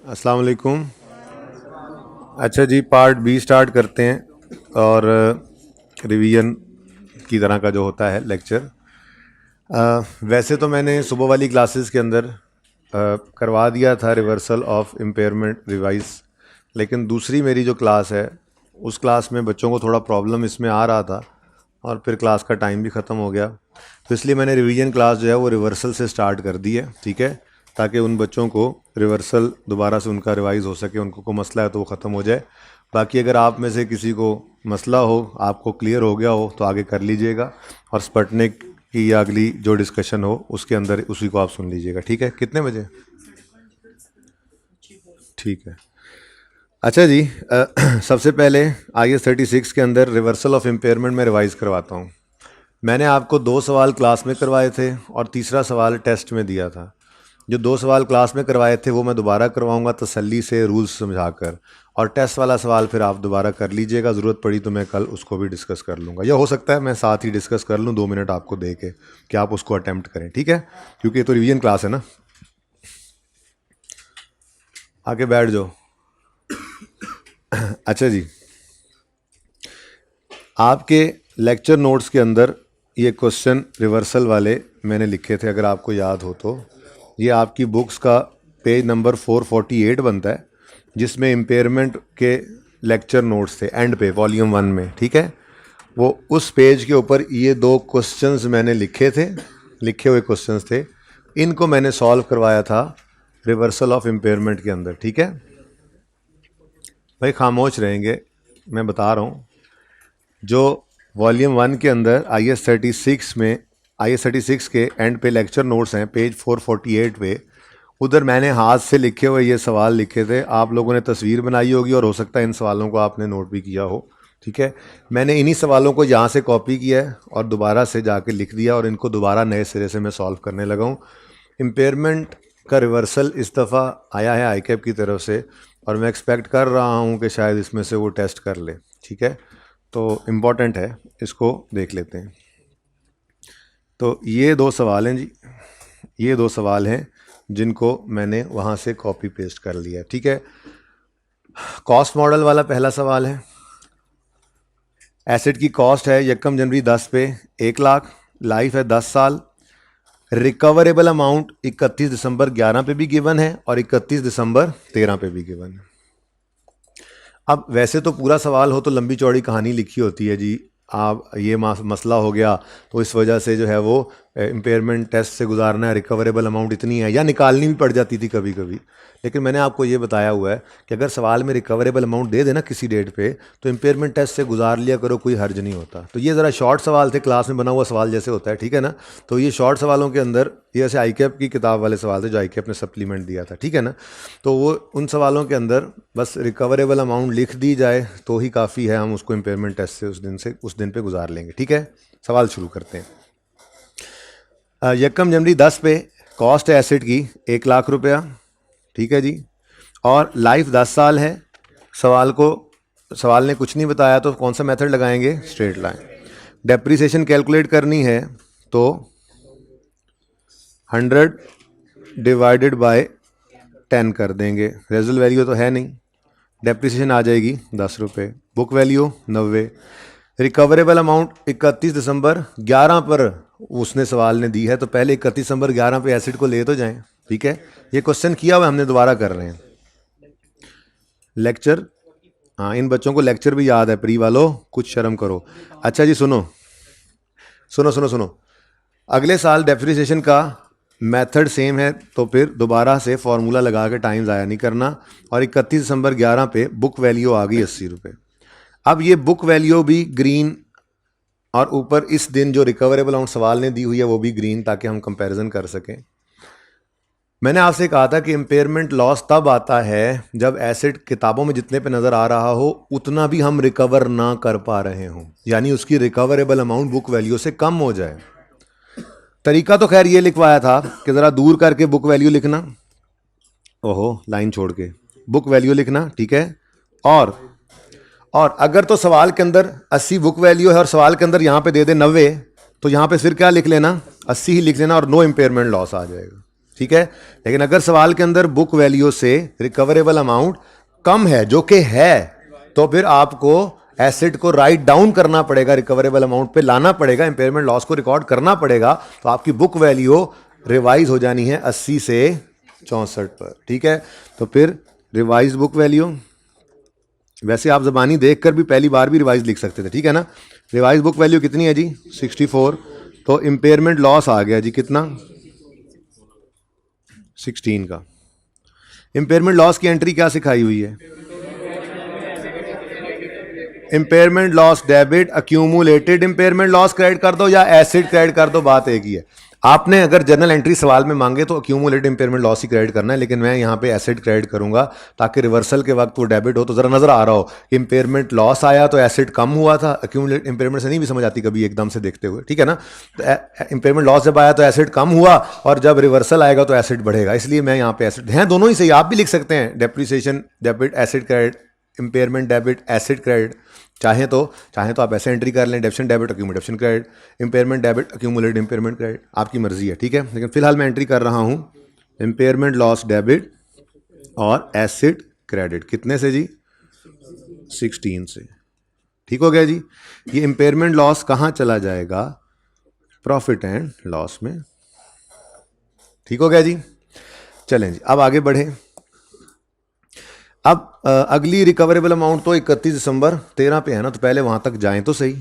अस्सलाम वालेकुम। अच्छा जी, पार्ट बी स्टार्ट करते हैं और रिवीजन की तरह का जो होता है लेक्चर। वैसे तो मैंने सुबह वाली क्लासेस के अंदर करवा दिया था रिवर्सल ऑफ इम्पेयरमेंट रिवाइज, लेकिन दूसरी मेरी जो क्लास है उस क्लास में बच्चों को थोड़ा प्रॉब्लम इसमें आ रहा था और फिर क्लास का टाइम भी ख़त्म हो गया, तो इसलिए मैंने रिवीजन क्लास जो है वो रिवर्सल से स्टार्ट कर दी है। ठीक है, ताकि उन बच्चों को रिवर्सल दोबारा से उनका रिवाइज हो सके, उनको कोई मसला है तो वो ख़त्म हो जाए। बाकी अगर आप में से किसी को मसला हो, आपको क्लियर हो गया हो, तो आगे कर लीजिएगा और स्पटनिक की या अगली जो डिस्कशन हो उसके अंदर उसी को आप सुन लीजिएगा। ठीक है, कितने बजे? ठीक है। अच्छा जी, सबसे पहले IS-36 के अंदर रिवर्सल ऑफ इम्पेयरमेंट में रिवाइज़ करवाता हूँ। मैंने आपको 2 सवाल क्लास में करवाए थे और तीसरा सवाल टेस्ट में दिया था। जो 2 सवाल क्लास में करवाए थे वो मैं दोबारा करवाऊंगा तसल्ली से, रूल्स समझाकर, और टेस्ट वाला सवाल फिर आप दोबारा कर लीजिएगा। ज़रूरत पड़ी तो मैं कल उसको भी डिस्कस कर लूँगा, या हो सकता है मैं साथ ही डिस्कस कर लूँ 2 मिनट आपको दे के कि आप उसको अटैम्प्ट करें। ठीक है, क्योंकि ये तो रिवीजन क्लास है ना। आके बैठ जाओ। अच्छा जी, आपके लेक्चर नोट्स के अंदर ये क्वेश्चन रिवर्सल वाले मैंने लिखे थे, अगर आपको याद हो तो। ये आपकी बुक्स का पेज नंबर 448 बनता है, जिसमें इम्पेयरमेंट के लेक्चर नोट्स थे एंड पे, वॉल्यूम 1 में। ठीक है, वो उस पेज के ऊपर ये 2 क्वेश्चंस मैंने लिखे थे, लिखे हुए क्वेश्चंस थे। इनको मैंने सॉल्व करवाया था रिवर्सल ऑफ इम्पेयरमेंट के अंदर। ठीक है भाई, खामोश रहेंगे, मैं बता रहा हूँ। जो वॉल्यूम 1 के अंदर IS-36 में, IS-36 के एंड पे लेक्चर नोट्स हैं पेज 448 पे, उधर मैंने हाथ से लिखे हुए ये सवाल लिखे थे। आप लोगों ने तस्वीर बनाई होगी और हो सकता है इन सवालों को आपने नोट भी किया हो। ठीक है, मैंने इन्हीं सवालों को यहाँ से कॉपी किया है और दोबारा से जाके लिख दिया और इनको दोबारा नए सिरे से मैं सॉल्व करने लगा हूँ। इम्पेयरमेंट का रिवर्सल इस दफ़ा आया है ICAP की तरफ से और मैं एक्सपेक्ट कर रहा हूँ कि शायद इसमें से वो टेस्ट कर ले। ठीक है, तो इम्पॉर्टेंट है, इसको देख लेते हैं। तो ये 2 सवाल हैं जी, ये 2 सवाल हैं जिनको मैंने वहाँ से कॉपी पेस्ट कर लिया। ठीक है, कॉस्ट मॉडल वाला पहला सवाल है। एसेट की कॉस्ट है 1 जनवरी 10 पे 1 लाख, लाइफ है 10 साल, रिकवरेबल अमाउंट 31 दिसंबर 11 पे भी गिवन है और 31 दिसंबर 13 पे भी गिवन है। अब वैसे तो पूरा सवाल हो तो लंबी चौड़ी कहानी लिखी होती है जी, आप ये मसला हो गया तो इस वजह से जो है वो इम्पेयरमेंट टेस्ट से गुजारना है, रिकवरेबल अमाउंट इतनी है, या निकालनी भी पड़ जाती थी कभी कभी। लेकिन मैंने आपको ये बताया हुआ है कि अगर सवाल में रिकवरेबल अमाउंट दे देना किसी डेट पे तो इम्पेयरमेंट टेस्ट से गुजार लिया करो, कोई हर्ज नहीं होता। तो ये ज़रा शॉर्ट सवाल थे, क्लास में बना हुआ सवाल जैसे होता है। ठीक है ना, तो ये शॉर्ट सवालों के अंदर ये ऐसे ICAP की किताब वाले सवाल थे जो ICAP ने सप्लीमेंट दिया था। ठीक है ना, तो वो उन सवालों के अंदर बस रिकवरेबल अमाउंट लिख दी जाए तो ही काफ़ी है, हम उसको इम्पेयरमेंट टेस्ट से उस दिन पे गुजार लेंगे। ठीक है, सवाल शुरू करते हैं। 1 जनवरी 10 पे कॉस्ट है एसेट की 1 लाख रुपया। ठीक है जी, और लाइफ 10 साल है। सवाल ने कुछ नहीं बताया तो कौन सा मेथड लगाएंगे? Straight line. डेप्रिसिएशन कैलकुलेट करनी है तो 100 डिवाइडेड बाय 10 कर देंगे, रेजल वैल्यू तो है नहीं, डेप्रिसिएशन आ जाएगी 10 रुपये, बुक वैल्यू 90। रिकवरेबल अमाउंट 31 दिसंबर 11 पर उसने सवाल ने दी है, तो पहले 31 दिसंबर 11 पे एसिड को ले तो जाएं। ठीक है, ये क्वेश्चन किया हुआ हमने, दोबारा कर रहे हैं। लेक्चर, हाँ इन बच्चों को लेक्चर भी याद है, प्री वालों कुछ शर्म करो। अच्छा जी, सुनो सुनो सुनो सुनो, अगले साल डेप्रिसिएशन का मेथड सेम है तो फिर दोबारा से फॉर्मूला लगा के टाइम ज़ाया नहीं करना, और 31 दिसंबर 11 पे बुक वैल्यू आ गई 80 रुपये। अब ये बुक वैल्यू भी ग्रीन और ऊपर इस दिन जो रिकवरेबल अमाउंट सवाल ने दी हुई है वो भी ग्रीन, ताकि हम कंपैरिजन कर सकें। मैंने आपसे कहा था कि इम्पेयरमेंट लॉस तब आता है जब एसेट किताबों में जितने पे नज़र आ रहा हो उतना भी हम रिकवर ना कर पा रहे हों, यानी उसकी रिकवरेबल अमाउंट बुक वैल्यू से कम हो जाए। तरीका तो खैर ये लिखवाया था कि ज़रा दूर करके बुक वैल्यू लिखना, ओहो लाइन छोड़ के बुक वैल्यू लिखना। ठीक है, और अगर तो सवाल के अंदर 80 बुक वैल्यू है और सवाल के अंदर यहाँ पे दे दे 90, तो यहाँ पे फिर क्या लिख लेना? 80 ही लिख लेना और नो इम्पेयरमेंट लॉस आ जाएगा। ठीक है। लेकिन अगर सवाल के अंदर बुक वैल्यू से रिकवरेबल अमाउंट कम है, जो कि है, तो फिर आपको एसेट को राइट डाउन करना पड़ेगा, रिकवरेबल अमाउंट पे लाना पड़ेगा, इंपेयरमेंट लॉस को रिकॉर्ड करना पड़ेगा। तो आपकी बुक वैल्यू रिवाइज हो जानी है 80 से 64 पर, ठीक है। तो फिर रिवाइज बुक वैल्यू, वैसे आप ज़बानी देखकर भी पहली बार भी रिवाइज लिख सकते थे, ठीक है ना। रिवाइज बुक वैल्यू कितनी है जी? 64। तो इंपेयरमेंट लॉस आ गया जी कितना? 16 का। इंपेयरमेंट लॉस की एंट्री क्या सिखाई हुई है? Impairment loss debit, accumulated impairment loss credit कर दो या एसिड क्रेडिट कर दो, बात एक ही है। आपने अगर जनरल एंट्री सवाल में मांगे तो अक्यूमुलेटेड इंपेयरमेंट लॉस ही क्रेडिट करना है, लेकिन मैं यहाँ पे एसिड क्रेडिट करूंगा ताकि रिवर्सल के वक्त वो डेबिट हो तो जरा नजर आ रहा हो। इंपेयरमेंट लॉस आया तो एसिड कम हुआ था, अक्यूमुलेटेड इंपेयरमेंट से नहीं भी समझ आती कभी एकदम से देखते हुए, ठीक है ना। तो इंपेयरमेंट लॉस जब आया तो एसिड कम हुआ और जब रिवर्सल आएगा तो एसिड बढ़ेगा, इसलिए मैं यहाँ पे एसिड हैं, दोनों ही सही, आप भी लिख सकते हैं depreciation debit acid credit, impairment debit acid credit, चाहें तो आप ऐसे एंट्री कर लें, डेप्शन debit accumulation credit, impairment debit accumulated impairment credit, आपकी मर्जी है, ठीक है। लेकिन फिलहाल मैं एंट्री कर रहा हूं इंपेयरमेंट लॉस डेबिट और एसिड क्रेडिट, कितने से जी? 16 से, ठीक हो गया जी। ये इंपेयरमेंट लॉस कहां चला जाएगा? प्रॉफिट एंड लॉस में, ठीक हो गया जी। चलें जी, अब आगे बढ़े। अब अगली रिकवरेबल अमाउंट तो 31 दिसंबर 13 पे है ना, तो पहले वहां तक जाएं तो सही।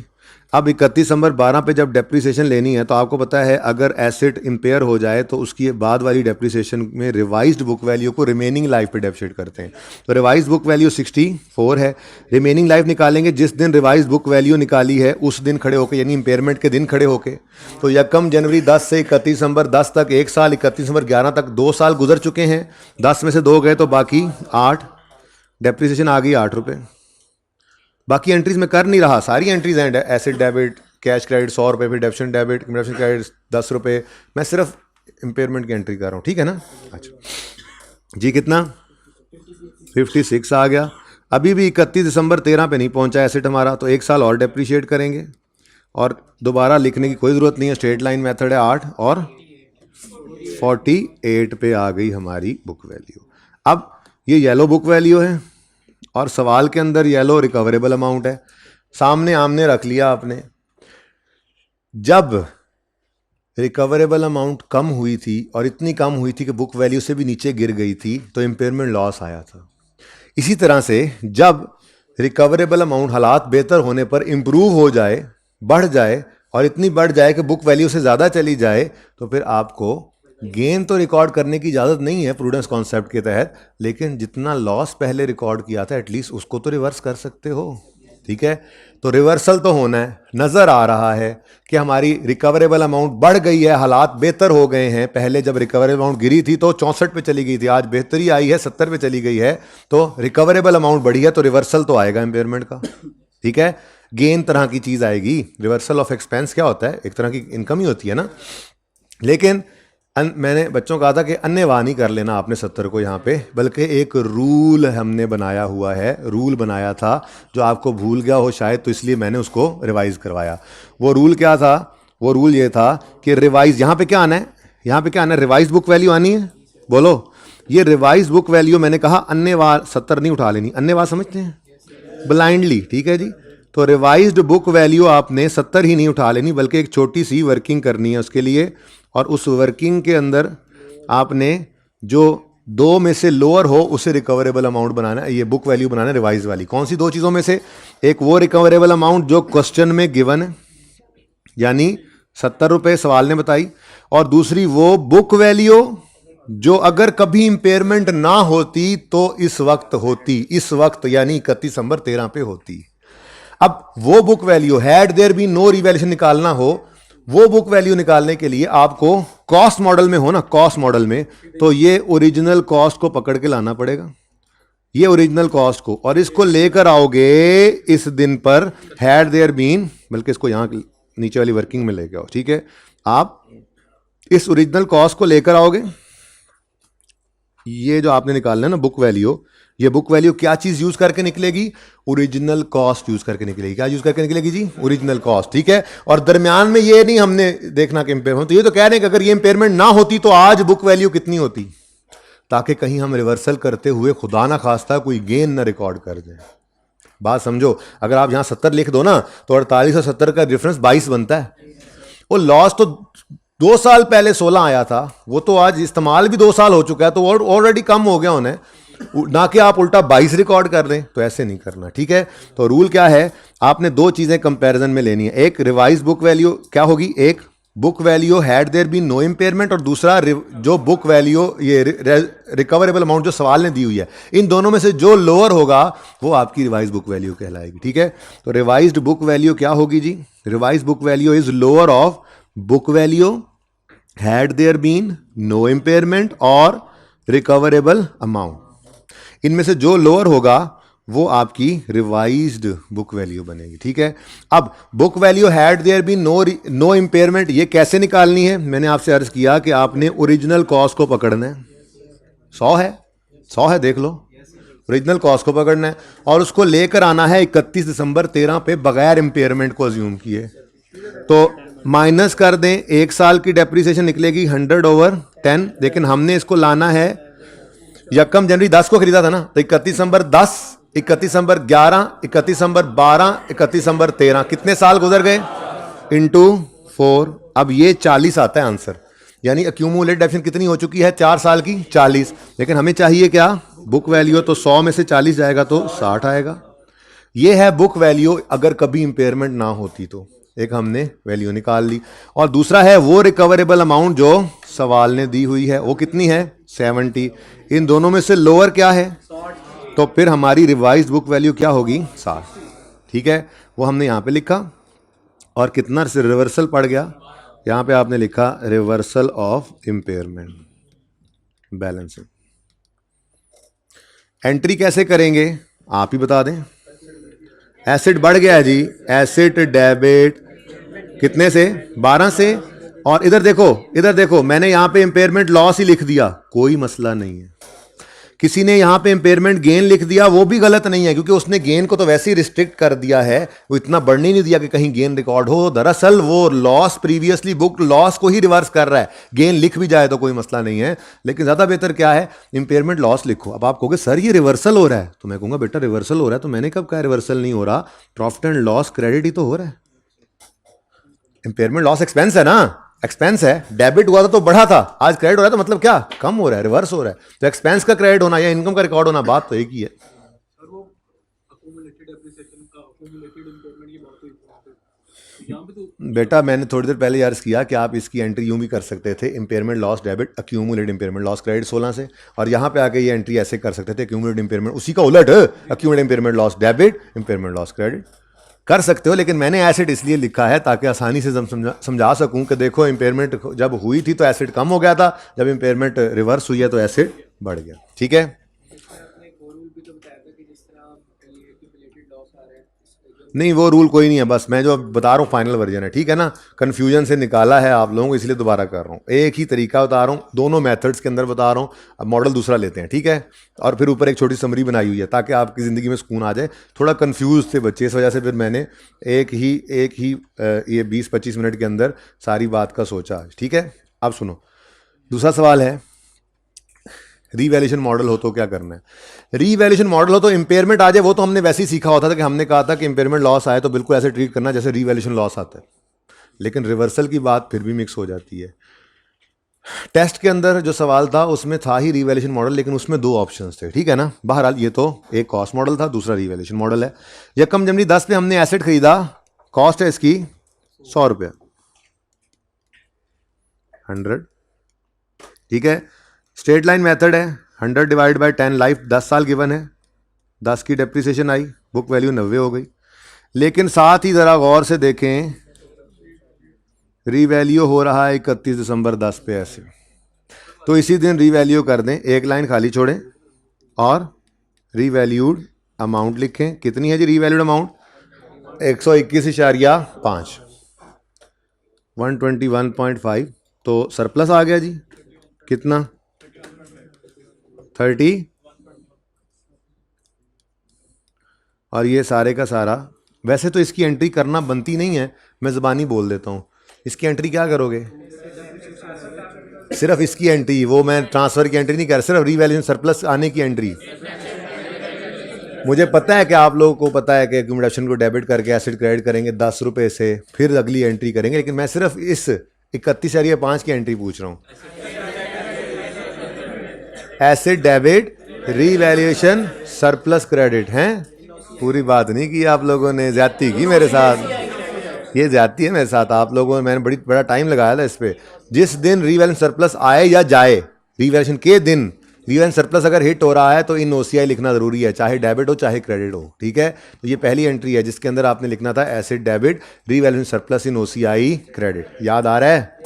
अब 31 दिसंबर 12 पे जब डेप्रिसिएशन लेनी है तो आपको पता है अगर एसेट इंपेयर हो जाए तो उसकी बाद वाली डेप्रिसिएशन में रिवाइज्ड बुक वैल्यू को रिमेनिंग लाइफ पे डेप्रिशिएट करते हैं। तो रिवाइज्ड बुक वैल्यू 64 है, रिमेनिंग लाइफ निकालेंगे जिस दिन रिवाइज्ड बुक वैल्यू निकाली है उस दिन खड़े होके, यानी इंपेयरमेंट के दिन खड़े होके। तो 1 जनवरी 10 से 31 दिसंबर 10 तक 1 साल, 31 दिसंबर 11 तक 2 साल गुजर चुके हैं, 10 में से 2 गए तो बाकी 8, डेप्रिसिएशन आ गई 8 रुपये। बाकी एंट्रीज में कर नहीं रहा, सारी एंट्रीज हैं, एसिड डेबिट, कैश क्रेडिट 100 रुपये, फिर डेप्शन डेबिट, डेप्शन क्रेडिट 10 रुपये, मैं सिर्फ इंपेयरमेंट की एंट्री कर रहा हूँ, ठीक है ना। अच्छा जी, कितना? 56 आ गया। अभी भी 31 दिसंबर 13 पे नहीं पहुंचा एसेट हमारा, तो 1 साल और डेप्रिशिएट करेंगे और दोबारा लिखने की कोई ज़रूरत नहीं है, स्ट्रेट लाइन मेथड है। 8 और 48 पे आ गई हमारी बुक वैल्यू। अब ये येलो बुक वैल्यू है और सवाल के अंदर येलो रिकवरेबल अमाउंट है, सामने आमने रख लिया आपने। जब रिकवरेबल अमाउंट कम हुई थी और इतनी कम हुई थी कि बुक वैल्यू से भी नीचे गिर गई थी तो इंपेयरमेंट लॉस आया था। इसी तरह से जब रिकवरेबल अमाउंट हालात बेहतर होने पर इंप्रूव हो जाए, बढ़ जाए और इतनी बढ़ जाए कि बुक वैल्यू से ज़्यादा चली जाए तो फिर आपको गेन तो रिकॉर्ड करने की इजाज़त नहीं है प्रूडेंस कॉन्सेप्ट के तहत, लेकिन जितना लॉस पहले रिकॉर्ड किया था एटलीस्ट उसको तो रिवर्स कर सकते हो, ठीक है। तो रिवर्सल तो होना है। नज़र आ रहा है कि हमारी रिकवरेबल अमाउंट बढ़ गई है, हालात बेहतर हो गए हैं। पहले जब रिकवरेबल अमाउंट गिरी थी तो 64 पे चली गई थी, आज बेहतरी आई है, 70 पे चली गई है। तो रिकवरेबल अमाउंट बढ़ी है तो रिवर्सल तो आएगा इंपेयरमेंट का, ठीक है। गेन तरह की चीज़ आएगी, रिवर्सल ऑफ एक्सपेंस क्या होता है, एक तरह की इनकम ही होती है ना। लेकिन मैंने बच्चों कहा था कि अन्यवाह नहीं कर लेना आपने 70 को यहाँ पे, बल्कि एक रूल हमने बनाया हुआ है, रूल बनाया था जो आपको भूल गया हो शायद, तो इसलिए मैंने उसको रिवाइज करवाया। वो रूल क्या था? वो रूल ये था कि रिवाइज, यहाँ पे क्या आना है, यहाँ पे क्या आना है, रिवाइज बुक वैल्यू आनी है। बोलो, ये रिवाइज बुक वैल्यू मैंने कहा अन्यवाह 70 नहीं उठा लेनी, अन्यवाह समझते हैं ब्लाइंडली, ठीक है जी। तो रिवाइज्ड बुक वैल्यू आपने 70 ही नहीं उठा लेनी, बल्कि एक छोटी सी वर्किंग करनी है उसके लिए, और उस वर्किंग के अंदर आपने जो 2 में से लोअर हो उसे रिकवरेबल अमाउंट बनाना है, ये बुक वैल्यू बनाना है रिवाइज वाली। कौन सी 2 चीज़ों में से? एक वो रिकवरेबल अमाउंट जो क्वेश्चन में गिवन है, यानी 70 रुपये सवाल ने बताई, और दूसरी वो बुक वैल्यू जो अगर कभी इंपेयरमेंट ना होती तो इस वक्त होती, इस वक्त यानी 31 दिसंबर 13 पे होती। अब वो book value, had there be no revaluation निकालना हो, वो बुक वैल्यू निकालने के लिए आपको कॉस्ट मॉडल में हो ना, कॉस्ट मॉडल में, तो ये ओरिजिनल कॉस्ट को पकड़ के लाना पड़ेगा, ये ओरिजिनल कॉस्ट को, और इसको लेकर आओगे इस दिन पर हैड देयर बीन, बल्कि इसको यहां नीचे वाली वर्किंग में लेके आओ, ठीक है। आप इस ओरिजिनल कॉस्ट को लेकर आओगे ये जो आपने निकालना है ना बुक वैल्यू, ये बुक वैल्यू क्या चीज यूज करके निकलेगी? ओरिजिनल कॉस्ट यूज करके निकलेगी। क्या यूज करके निकलेगी जी? Original cost. ठीक है, और दरमियान में ये नहीं हमने देखना कि इम्पेयरमेंट, तो ये तो कह रहे हैं कि अगर ये इम्पेयरमेंट ना होती तो आज बुक वैल्यू कितनी होती, ताकि कहीं हम रिवर्सल करते हुए खुदा ना खास्ता कोई गेन ना रिकॉर्ड कर दें। बात समझो, अगर आप यहां 70 लिख दो ना तो 48 और 70 का डिफरेंस 22 बनता है। वो लॉस तो 2 साल पहले 16 आया था, वो तो आज इस्तेमाल भी 2 साल हो चुका है, तो ऑलरेडी कम हो गया उन्हें, ना कि आप उल्टा 22 रिकॉर्ड कर दें। तो ऐसे नहीं करना। ठीक है, तो रूल क्या है, आपने दो चीजें कंपैरिजन में लेनी है। एक रिवाइज बुक वैल्यू क्या होगी, एक book value had there been no impairment, और दूसरा जो बुक वैल्यू ये रिकवरेबल अमाउंट जो सवाल ने दी हुई है, इन दोनों में से जो लोअर होगा वो आपकी रिवाइज बुक वैल्यू कहलाएगी। ठीक है, तो रिवाइज्ड बुक वैल्यू क्या होगी जी? Revise book value is lower of book value had there been no impairment और रिकवरेबल अमाउंट। इनमें से जो लोअर होगा वो आपकी रिवाइज्ड बुक वैल्यू बनेगी। ठीक है, अब book value had there be no impairment, ये कैसे निकालनी है? मैंने आपसे अर्ज किया कि आपने ओरिजिनल कॉस्ट को पकड़ना है। 100 है देख लो, ओरिजिनल कॉस्ट को पकड़ना है और उसको लेकर आना है 31 दिसंबर 13 पे बगैर इम्पेयरमेंट को अज्यूम किए। तो माइनस कर दें, 1 साल की डेप्रिसिएशन निकलेगी 100/10, लेकिन हमने इसको लाना है यकम जनवरी 10 को खरीदा था ना, तो 31 दिसंबर 10, 31 दिसंबर 11, 31 दिसंबर 12, 31 दिसंबर 13, कितने साल गुजर गए? इंटू 4। अब ये 40 आता है आंसर, यानी अक्यूमुलेटेड डेप्रिसिएशन कितनी हो चुकी है 4 साल की? 40। लेकिन हमें चाहिए क्या? Book value. तो 100 में से 40 जाएगा तो 60 आएगा। ये है बुक वैल्यू अगर कभी इंपेयरमेंट ना होती तो। एक हमने वैल्यू निकाल ली, और दूसरा है वो रिकवरेबल अमाउंट जो सवाल ने दी हुई है, वो कितनी है? 70। इन दोनों में से लोअर क्या है? तो फिर हमारी रिवाइज्ड बुक वैल्यू क्या होगी? 60। ठीक है, वो हमने यहां पे लिखा, और कितना रिवर्सल पड़ गया? यहां पे आपने लिखा reversal of impairment balancing. Entry कैसे करेंगे आप ही बता दें। एसेट बढ़ गया है जी, एसेट डेबिट कितने से? 12 से। और इधर देखो मैंने यहां पे इंपेयरमेंट लॉस ही लिख दिया, कोई मसला नहीं है। किसी ने यहां पे इंपेयरमेंट गेन लिख दिया, वो भी गलत नहीं है, क्योंकि उसने गेन को तो वैसे ही रिस्ट्रिक्ट कर दिया है, वो इतना बढ़ने नहीं दिया कि कहीं गेन रिकॉर्ड हो। दरअसल वो लॉस प्रीवियसली बुक लॉस को ही रिवर्स कर रहा है। गेन लिख भी जाए तो कोई मसला नहीं है, लेकिन ज्यादा बेहतर क्या है, इंपेयरमेंट लॉस लिखो। अब आप कहोगे सर ये रिवर्सल हो रहा है, तो मैं कहूंगा बेटा रिवर्सल हो रहा है तो मैंने कब कहा रिवर्सल नहीं हो रहा? प्रॉफिट एंड लॉस क्रेडिट ही तो हो रहा है। इंपेयरमेंट लॉस एक्सपेंस है ना, एक्सपेंस है। डेबिट हुआ था तो बढ़ा था, आज क्रेडिट हो रहा है तो मतलब क्या? कम हो रहा है, रिवर्स हो रहा है। तो एक्सपेंस का क्रेडिट होना या इनकम का रिकॉर्ड होना, बात तो एक ही है। बेटा मैंने थोड़ी देर पहले अर्ज किया कि आप इसकी एंट्री यूं भी कर सकते थे, impairment loss debit accumulated impairment loss credit 16 से, और यहां पे आके ये एंट्री ऐसे कर सकते थे अक्यूमुलेटेड इंपेयरमेंट, उसी का उलट accumulated impairment loss debit impairment loss credit कर सकते हो। लेकिन मैंने एसेट इसलिए लिखा है ताकि आसानी से समझा सकूं कि देखो इंपेयरमेंट जब हुई थी तो एसेट कम हो गया था, जब इंपेयरमेंट रिवर्स हुई है तो एसेट बढ़ गया। ठीक है, नहीं वो रूल कोई नहीं है, बस मैं जो बता रहा हूँ फाइनल वर्जन है। ठीक है ना, कंफ्यूजन से निकाला है आप लोगों को, इसलिए दोबारा कर रहा हूँ। एक ही तरीका बता रहा हूँ, दोनों मेथड्स के अंदर बता रहा हूँ। अब मॉडल दूसरा लेते हैं, ठीक है, और फिर ऊपर एक छोटी समरी बनाई हुई है ताकि आपकी ज़िंदगी में सुकून आ जाए। थोड़ा कन्फ्यूज थे बच्चे, इस वजह से फिर मैंने एक ही ये 20-25 मिनट के अंदर सारी बात का सोचा। ठीक है, अब सुनो, दूसरा सवाल है रीवैल्यूएशन मॉडल हो तो क्या करना है। रीवैल्यूएशन मॉडल हो तो इंपेयरमेंट आ जाए, वो तो हमने वैसे ही सीखा होता था कि हमने कहा था कि इंपेयरमेंट लॉस आए तो बिल्कुल ऐसे ट्रीट करना जैसे रीवैल्यूएशन लॉस आता है। लेकिन रिवर्सल की बात फिर भी मिक्स हो जाती है। टेस्ट के अंदर जो सवाल था उसमें था ही रीवैल्यूएशन मॉडल, लेकिन उसमें 2 ऑप्शंस थे। ठीक है ना, बहरहाल ये तो एक कॉस्ट मॉडल था, दूसरा रीवैल्यूएशन मॉडल है। यकम जनवरी 10 पे हमने एसेट खरीदा, कॉस्ट है इसकी 100 रुपया, 100। ठीक है, स्ट्रेट लाइन मेथड है, 100 डिवाइड बाई 10 लाइफ 10 साल गिवन है, 10 की डेप्रिसिएशन आई, बुक वैल्यू 90 हो गई। लेकिन साथ ही ज़रा गौर से देखें, रीवैल्यू हो रहा है 31 दिसंबर 10 पे ऐसे, तो इसी दिन रीवैल्यू कर दें, एक लाइन खाली छोड़ें और रीवैल्यूड अमाउंट लिखें। कितनी है जी रीवैल्यूड अमाउंट? 121.5, 121.5। तो सरप्लस आ गया जी, कितना? 30 और ये सारे का सारा। वैसे तो इसकी एंट्री करना बनती नहीं है, मैं ज़बानी बोल देता हूँ। इसकी एंट्री क्या करोगे? सिर्फ इसकी एंट्री, वो मैं ट्रांसफ़र की एंट्री नहीं कर रहा, सिर्फ रीवैल्यूएशन सरप्लस आने की एंट्री। मुझे पता है कि आप लोगों को पता है कि एक्यूमुलेशन को डेबिट करके एसिड क्रेडिट करेंगे 10 रुपये से, फिर अगली एंट्री करेंगे, लेकिन मैं सिर्फ इस 31/5 की एंट्री पूछ रहा हूँ। Acid debit revaluation surplus credit हैं। पूरी बात नहीं की आप लोगों ने, ज्यादती की मेरे साथ। ये ज्यादती है मेरे साथ। आप लोगों ने, मैंने बड़ा टाइम लगाया था इस पे। जिस दिन रीवैल्यूएशन सरप्लस आए या जाए, रीवैल्यूएशन के दिन रीवैल्यूएशन सरप्लस अगर हिट हो रहा है तो इन ओसीआई लिखना जरूरी है, चाहे डेबिट हो चाहे क्रेडिट हो। ठीक है, तो ये पहली एंट्री है जिसके अंदर आपने लिखना था acid debit revaluation surplus in OCI credit. याद आ रहा है?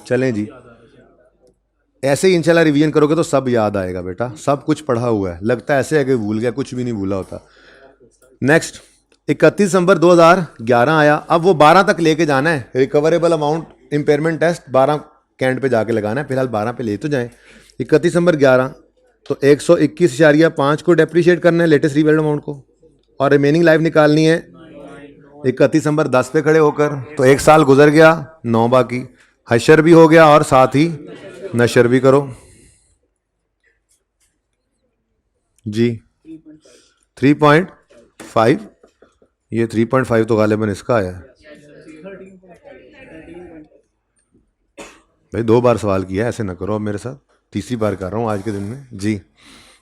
चलें जी, ऐसे ही इंशाल्लाह रिवीजन करोगे तो सब याद आएगा बेटा, सब कुछ पढ़ा हुआ है। लगता है ऐसे है कि भूल गया, कुछ भी नहीं भूला होता। नेक्स्ट 31 दिसंबर 2011 आया। अब वो 12 तक लेके जाना है। रिकवरेबल अमाउंट इम्पेयरमेंट टेस्ट 12 कैंड पे जाके लगाना है, फिलहाल 12 पे ले तो जाएं। 31 दिसंबर 11 तो 121.5 को डेप्रीशिएट करना है लेटेस्ट रिवैल्यूड अमाउंट को, और रिमेनिंग लाइफ निकालनी है 31 दिसंबर 10 पे खड़े होकर। तो 1 साल गुजर गया, 9 बाकी। हशर भी हो गया और साथ ही नशर भी करो जी। 3.5, ये 3.5 तो गालिबन इसका आया है भाई। 2 बार सवाल किया, ऐसे ना करो अब मेरे साथ। तीसरी बार कर रहा हूँ आज के दिन में जी।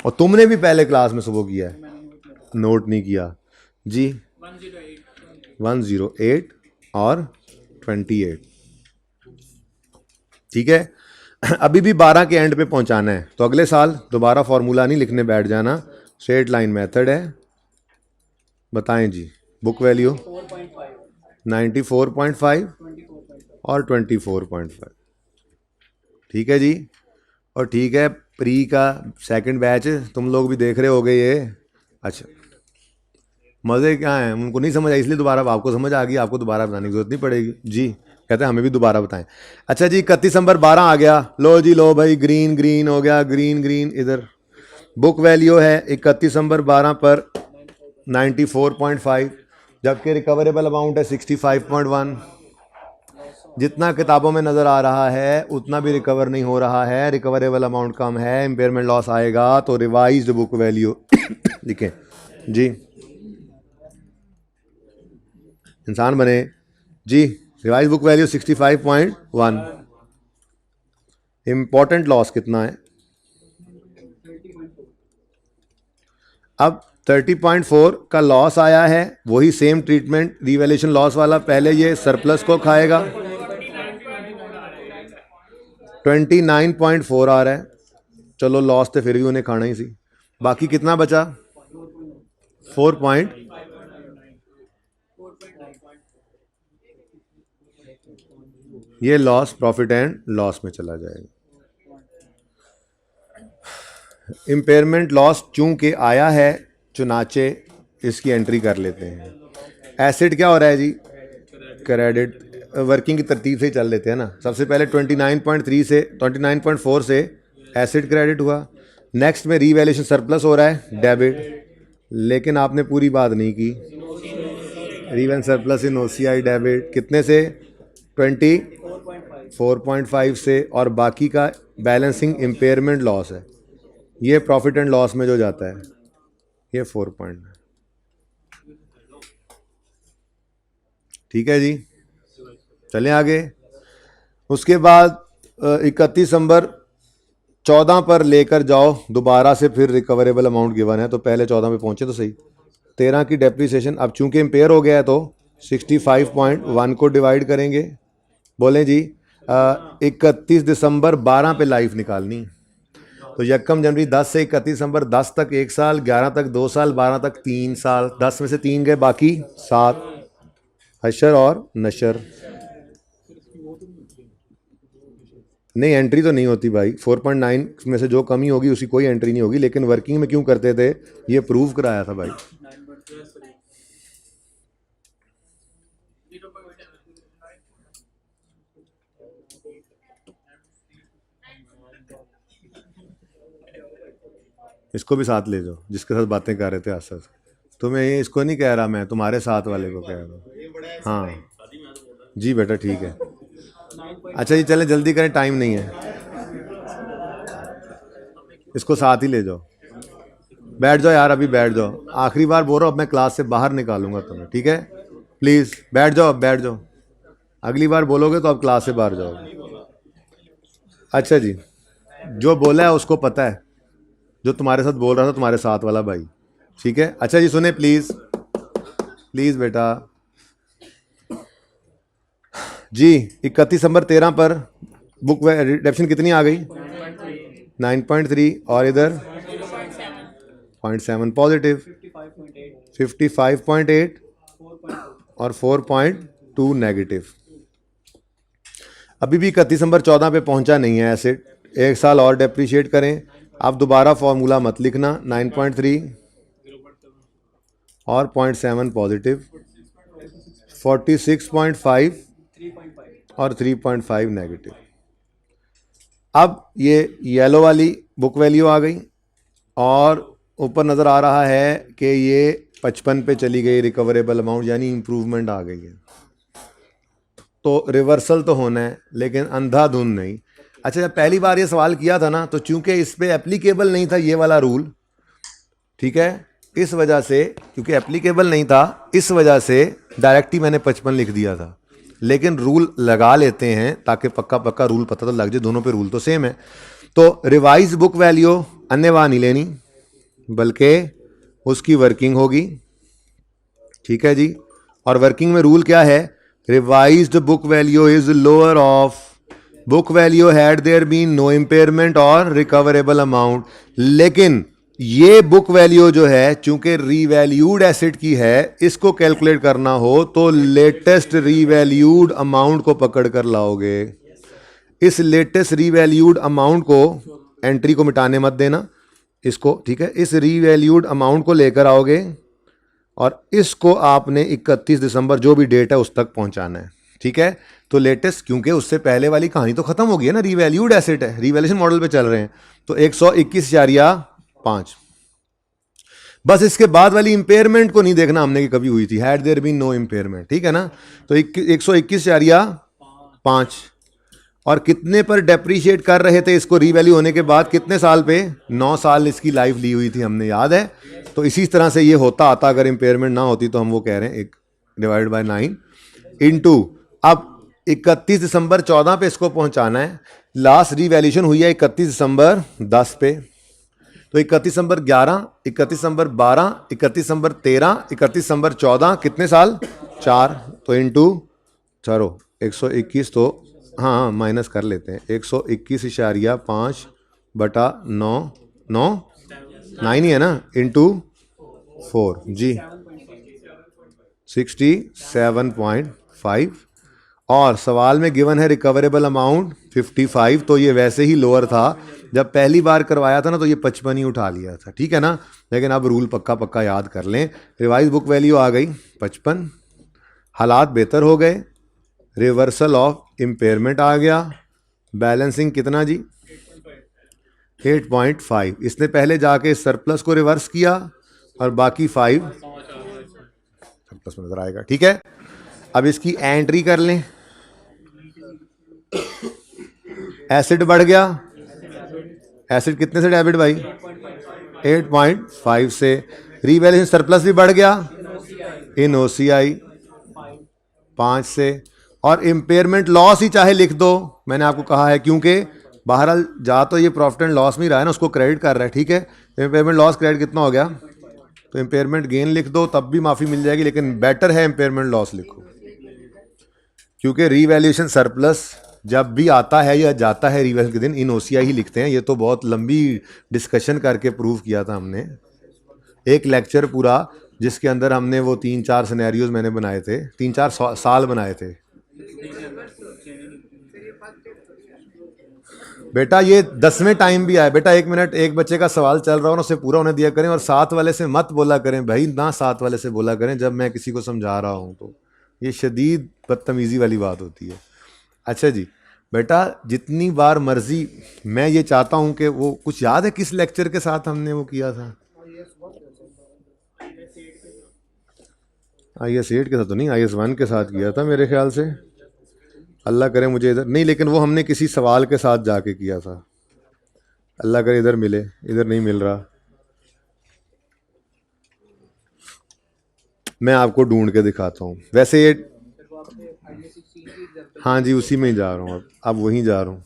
और तुमने भी पहले क्लास में सुबह किया है, नोट नहीं किया जी। 108 और 28, ठीक है। अभी भी 12 के एंड पे पहुंचाना है, तो अगले साल दोबारा फॉर्मूला नहीं लिखने बैठ जाना, स्ट्रेट लाइन मेथड है। बताएं जी, बुक वैल्यू 94.5 और 24.5, ठीक है जी। और ठीक है, प्री का सेकंड बैच तुम लोग भी देख रहे होगे ये। अच्छा, मज़े क्या हैं, उनको नहीं समझ आई इसलिए दोबारा, आपको समझ आ गई, आपको दोबारा बताने की जरूरत नहीं पड़ेगी जी। कहते हैं हमें भी दोबारा बताएं। अच्छा जी, 31 दिसंबर 12 आ गया। लो जी लो भाई, ग्रीन ग्रीन हो गया, ग्रीन ग्रीन इधर। बुक वैल्यू है 31 दिसंबर 12 पर 94.5, जबकि रिकवरेबल अमाउंट है 65.1। जितना किताबों में नज़र आ रहा है उतना भी रिकवर नहीं हो रहा है, रिकवरेबल अमाउंट कम है, इम्पेयरमेंट लॉस आएगा। तो रिवाइज्ड बुक वैल्यू लिखें जी, इंसान बने जी। Revise book value 65.1। Important loss कितना है? अब 30.4 का लॉस आया है, वही सेम ट्रीटमेंट रिवैल्यूएशन लॉस वाला। पहले ये सरप्लस को खाएगा, 29.4 आ रहा है। चलो लॉस तो फिर भी उन्हें खाना ही सी। बाकी कितना बचा? 4 ये लॉस प्रॉफिट एंड लॉस में चला जाएगा। इम्पेयरमेंट लॉस चूंकि आया है, चुनाचे इसकी एंट्री कर लेते हैं। एसिड क्या हो रहा है जी? क्रेडिट। वर्किंग की तरतीब से ही चल लेते हैं ना। सबसे पहले 29.3 से 29.4 से एसिड क्रेडिट हुआ। नेक्स्ट में रीवैल्यूएशन सरप्लस हो रहा है, डेबिट। लेकिन आपने पूरी बात नहीं की। Revaluation surplus in OCI debit कितने से? 24.5 से, और बाकी का बैलेंसिंग इम्पेयरमेंट लॉस है, ये प्रॉफिट एंड लॉस में जो जाता है, ये 4 पॉइंट। ठीक है जी, चलें आगे। उसके बाद 31 दिसंबर 14 पर लेकर जाओ दोबारा से, फिर रिकवरेबल अमाउंट गिवन है तो पहले 14 पे पहुंचे तो सही। 13 की डेप्रीसिएशन, अब चूंकि इम्पेयर हो गया है तो 65.1 को डिवाइड करेंगे। बोलें जी, 31 दिसंबर 12 पे लाइफ निकालनी। तो यकम जनवरी 10 से 31 दिसंबर 10 तक 1 साल, 11 तक 2 साल, 12 तक 3 साल। 10 में से 3 गए, बाकी 7। हशर और नशर। नहीं, एंट्री तो नहीं होती भाई। 4.9 में से जो कमी होगी उसी कोई एंट्री नहीं होगी, लेकिन वर्किंग में क्यों करते थे ये प्रूव कराया था भाई। इसको भी साथ ले जाओ, जिसके साथ बातें कर रहे थे आसद। तुम्हें ये इसको नहीं कह रहा मैं, तुम्हारे साथ वाले को कह रहा हूँ। हाँ जी बेटा ठीक है। अच्छा जी चलें जल्दी करें, टाइम नहीं है। इसको साथ ही ले जाओ। बैठ जाओ यार, अभी बैठ जाओ, आखिरी बार बोल रहा हूँ, अब मैं क्लास से बाहर निकालूंगा तुम्हें, ठीक है? प्लीज़ बैठ जाओ, अब बैठ जाओ। अगली बार बोलोगे तो अब क्लास से बाहर जाओगे। अच्छा जी, जो बोला है उसको पता है, जो तुम्हारे साथ बोल रहा था तुम्हारे साथ वाला भाई, ठीक है? अच्छा जी सुने प्लीज़, प्लीज़ बेटा जी। 31 नंबर 13 पर बुक रिडक्शन कितनी आ गई? 9.3 और इधर 0.7 पॉजिटिव, 55.8 और 4.2 नेगेटिव। अभी भी 31 नंबर 14 पे पहुंचा नहीं है एसिड, 1 साल और डेप्रिशिएट करें। आप दोबारा फॉर्मूला मत लिखना, 9.3 और 0.7 पॉजिटिव, 46.5 और 3.5 नेगेटिव। अब ये येलो वाली बुक वैल्यू आ गई और ऊपर नज़र आ रहा है कि ये 55 पे चली गई रिकवरेबल अमाउंट, यानी इम्प्रूवमेंट आ गई है। तो रिवर्सल तो होना है लेकिन अंधाधुंध नहीं। अच्छा जब पहली बार ये सवाल किया था ना, तो चूंकि इस पे एप्लीकेबल नहीं था ये वाला रूल, ठीक है, इस वजह से, क्योंकि एप्लीकेबल नहीं था इस वजह से डायरेक्ट ही मैंने 55 लिख दिया था। लेकिन रूल लगा लेते हैं ताकि पक्का पक्का रूल पता तो लग जाए, दोनों पे रूल तो सेम है। तो रिवाइज बुक वैल्यू अन्यवा नहीं लेनी, बल्कि उसकी वर्किंग होगी, ठीक है जी। और वर्किंग में रूल क्या है? Revised book value is lower of book value had there been no impairment और रिकवरेबल अमाउंट। लेकिन ये बुक वैल्यू जो है चूंकि रीवैल्यूड एसेट की है, इसको कैलकुलेट करना हो तो लेटेस्ट रीवैल्यूड अमाउंट को पकड़ कर लाओगे। इस लेटेस्ट रीवैल्यूड अमाउंट को, एंट्री को मिटाने मत देना इसको, ठीक है? इस रीवैल्यूड अमाउंट को लेकर आओगे और इसको आपने 31 दिसंबर जो भी डेट है उस तक पहुंचाना है, ठीक है? तो लेटेस्ट, क्योंकि उससे पहले वाली कहानी तो खत्म हो गई है ना, रीवैल्यूड एसेट है, रीवैल्यूएशन मॉडल पे चल रहे हैं, तो 121.5। बस इसके बाद वाली इंपेयरमेंट को नहीं देखना हमने कि कभी हुई थी, had there been no impairment, ठीक है ना? तो 121.5 और कितने पर डेप्रीशिएट कर रहे थे इसको रीवैल्यू होने के बाद, कितने साल पे? 9 साल इसकी लाइफ ली हुई थी हमने, याद है? तो इसी तरह से ये होता आता, अगर इंपेयरमेंट ना होती तो हम वो कह रहे हैं 1 डिवाइड बाय 9 इंटू, अब 31 दिसंबर 14 पे इसको पहुंचाना है। लास्ट रीवैल्यूएशन हुई है 31 दिसंबर 10 पे, तो 31 दिसंबर 11, 31 दिसंबर 12, 31 दिसंबर 13, 31 दिसंबर 14, कितने साल? 4। तो इंटू, चलो 121, तो हाँ माइनस कर लेते हैं, 121.5 बटा 9, 9 ही है ना, इंटू 4 जी, 67.5। और सवाल में गिवन है रिकवरेबल अमाउंट 55, तो ये वैसे ही लोअर था, जब पहली बार करवाया था ना तो ये 55 ही उठा लिया था, ठीक है ना? लेकिन अब रूल पक्का पक्का याद कर लें। रिवाइज बुक वैल्यू आ गई 55, हालात बेहतर हो गए, रिवर्सल ऑफ इम्पेयरमेंट आ गया, बैलेंसिंग कितना जी? 8.5। इसने पहले जाके सरप्लस को रिवर्स किया और बाकी 5 सरप्लस में नजर आएगा, ठीक है? अब इसकी एंट्री कर लें। एसिड बढ़ गया, एसिड कितने से डेबिट भाई? 8.5 से। रीवैल्यूएशन सरप्लस भी बढ़ गया इन OCI 5 से। और इम्पेयरमेंट लॉस ही चाहे लिख दो, मैंने आपको कहा है, क्योंकि बहरहाल जा तो ये प्रॉफिट एंड लॉस में ही रहा है ना, उसको क्रेडिट कर रहा है, ठीक है? इम्पेयरमेंट लॉस क्रेडिट कितना हो गया? तो इम्पेयरमेंट गेन लिख दो, तब भी माफ़ी मिल जाएगी, लेकिन बेटर है इम्पेयरमेंट लॉस लिखो, क्योंकि रीवैल्यूएशन सरप्लस जब भी आता है या जाता है रीवैल्यूएशन के दिन, इन OCI ही लिखते हैं। ये तो बहुत लंबी डिस्कशन करके प्रूव किया था हमने, एक लेक्चर पूरा, जिसके अंदर हमने वो 3-4 सिनेरियोज मैंने बनाए थे, 3-4 साल बनाए थे। बेटा ये 10वें टाइम भी आया बेटा, 1 मिनट, एक बच्चे का सवाल चल रहा हो ना, उसे पूरा होने दिया करें, और साथ वाले से मत बोला करें भाई, ना साथ वाले से बोला करें जब मैं किसी को समझा रहा हूं, तो ये शदीद बदतमीजी वाली बात होती है। अच्छा जी, बेटा जितनी बार मर्जी, मैं ये चाहता हूं कि वो कुछ याद है किस लेक्चर के साथ हमने वो किया था? IS 8 के साथ तो नहीं, IS 1 के साथ किया था मेरे ख्याल से। अल्लाह करे मुझे इधर नहीं, लेकिन वो हमने किसी सवाल के साथ जाके किया था। अल्लाह करे इधर मिले, इधर नहीं मिल रहा। मैं आपको ढूंढ के दिखाता हूँ वैसे ये। हाँ जी, उसी में ही जा रहा हूँ, अब वहीं जा रहा हूँ।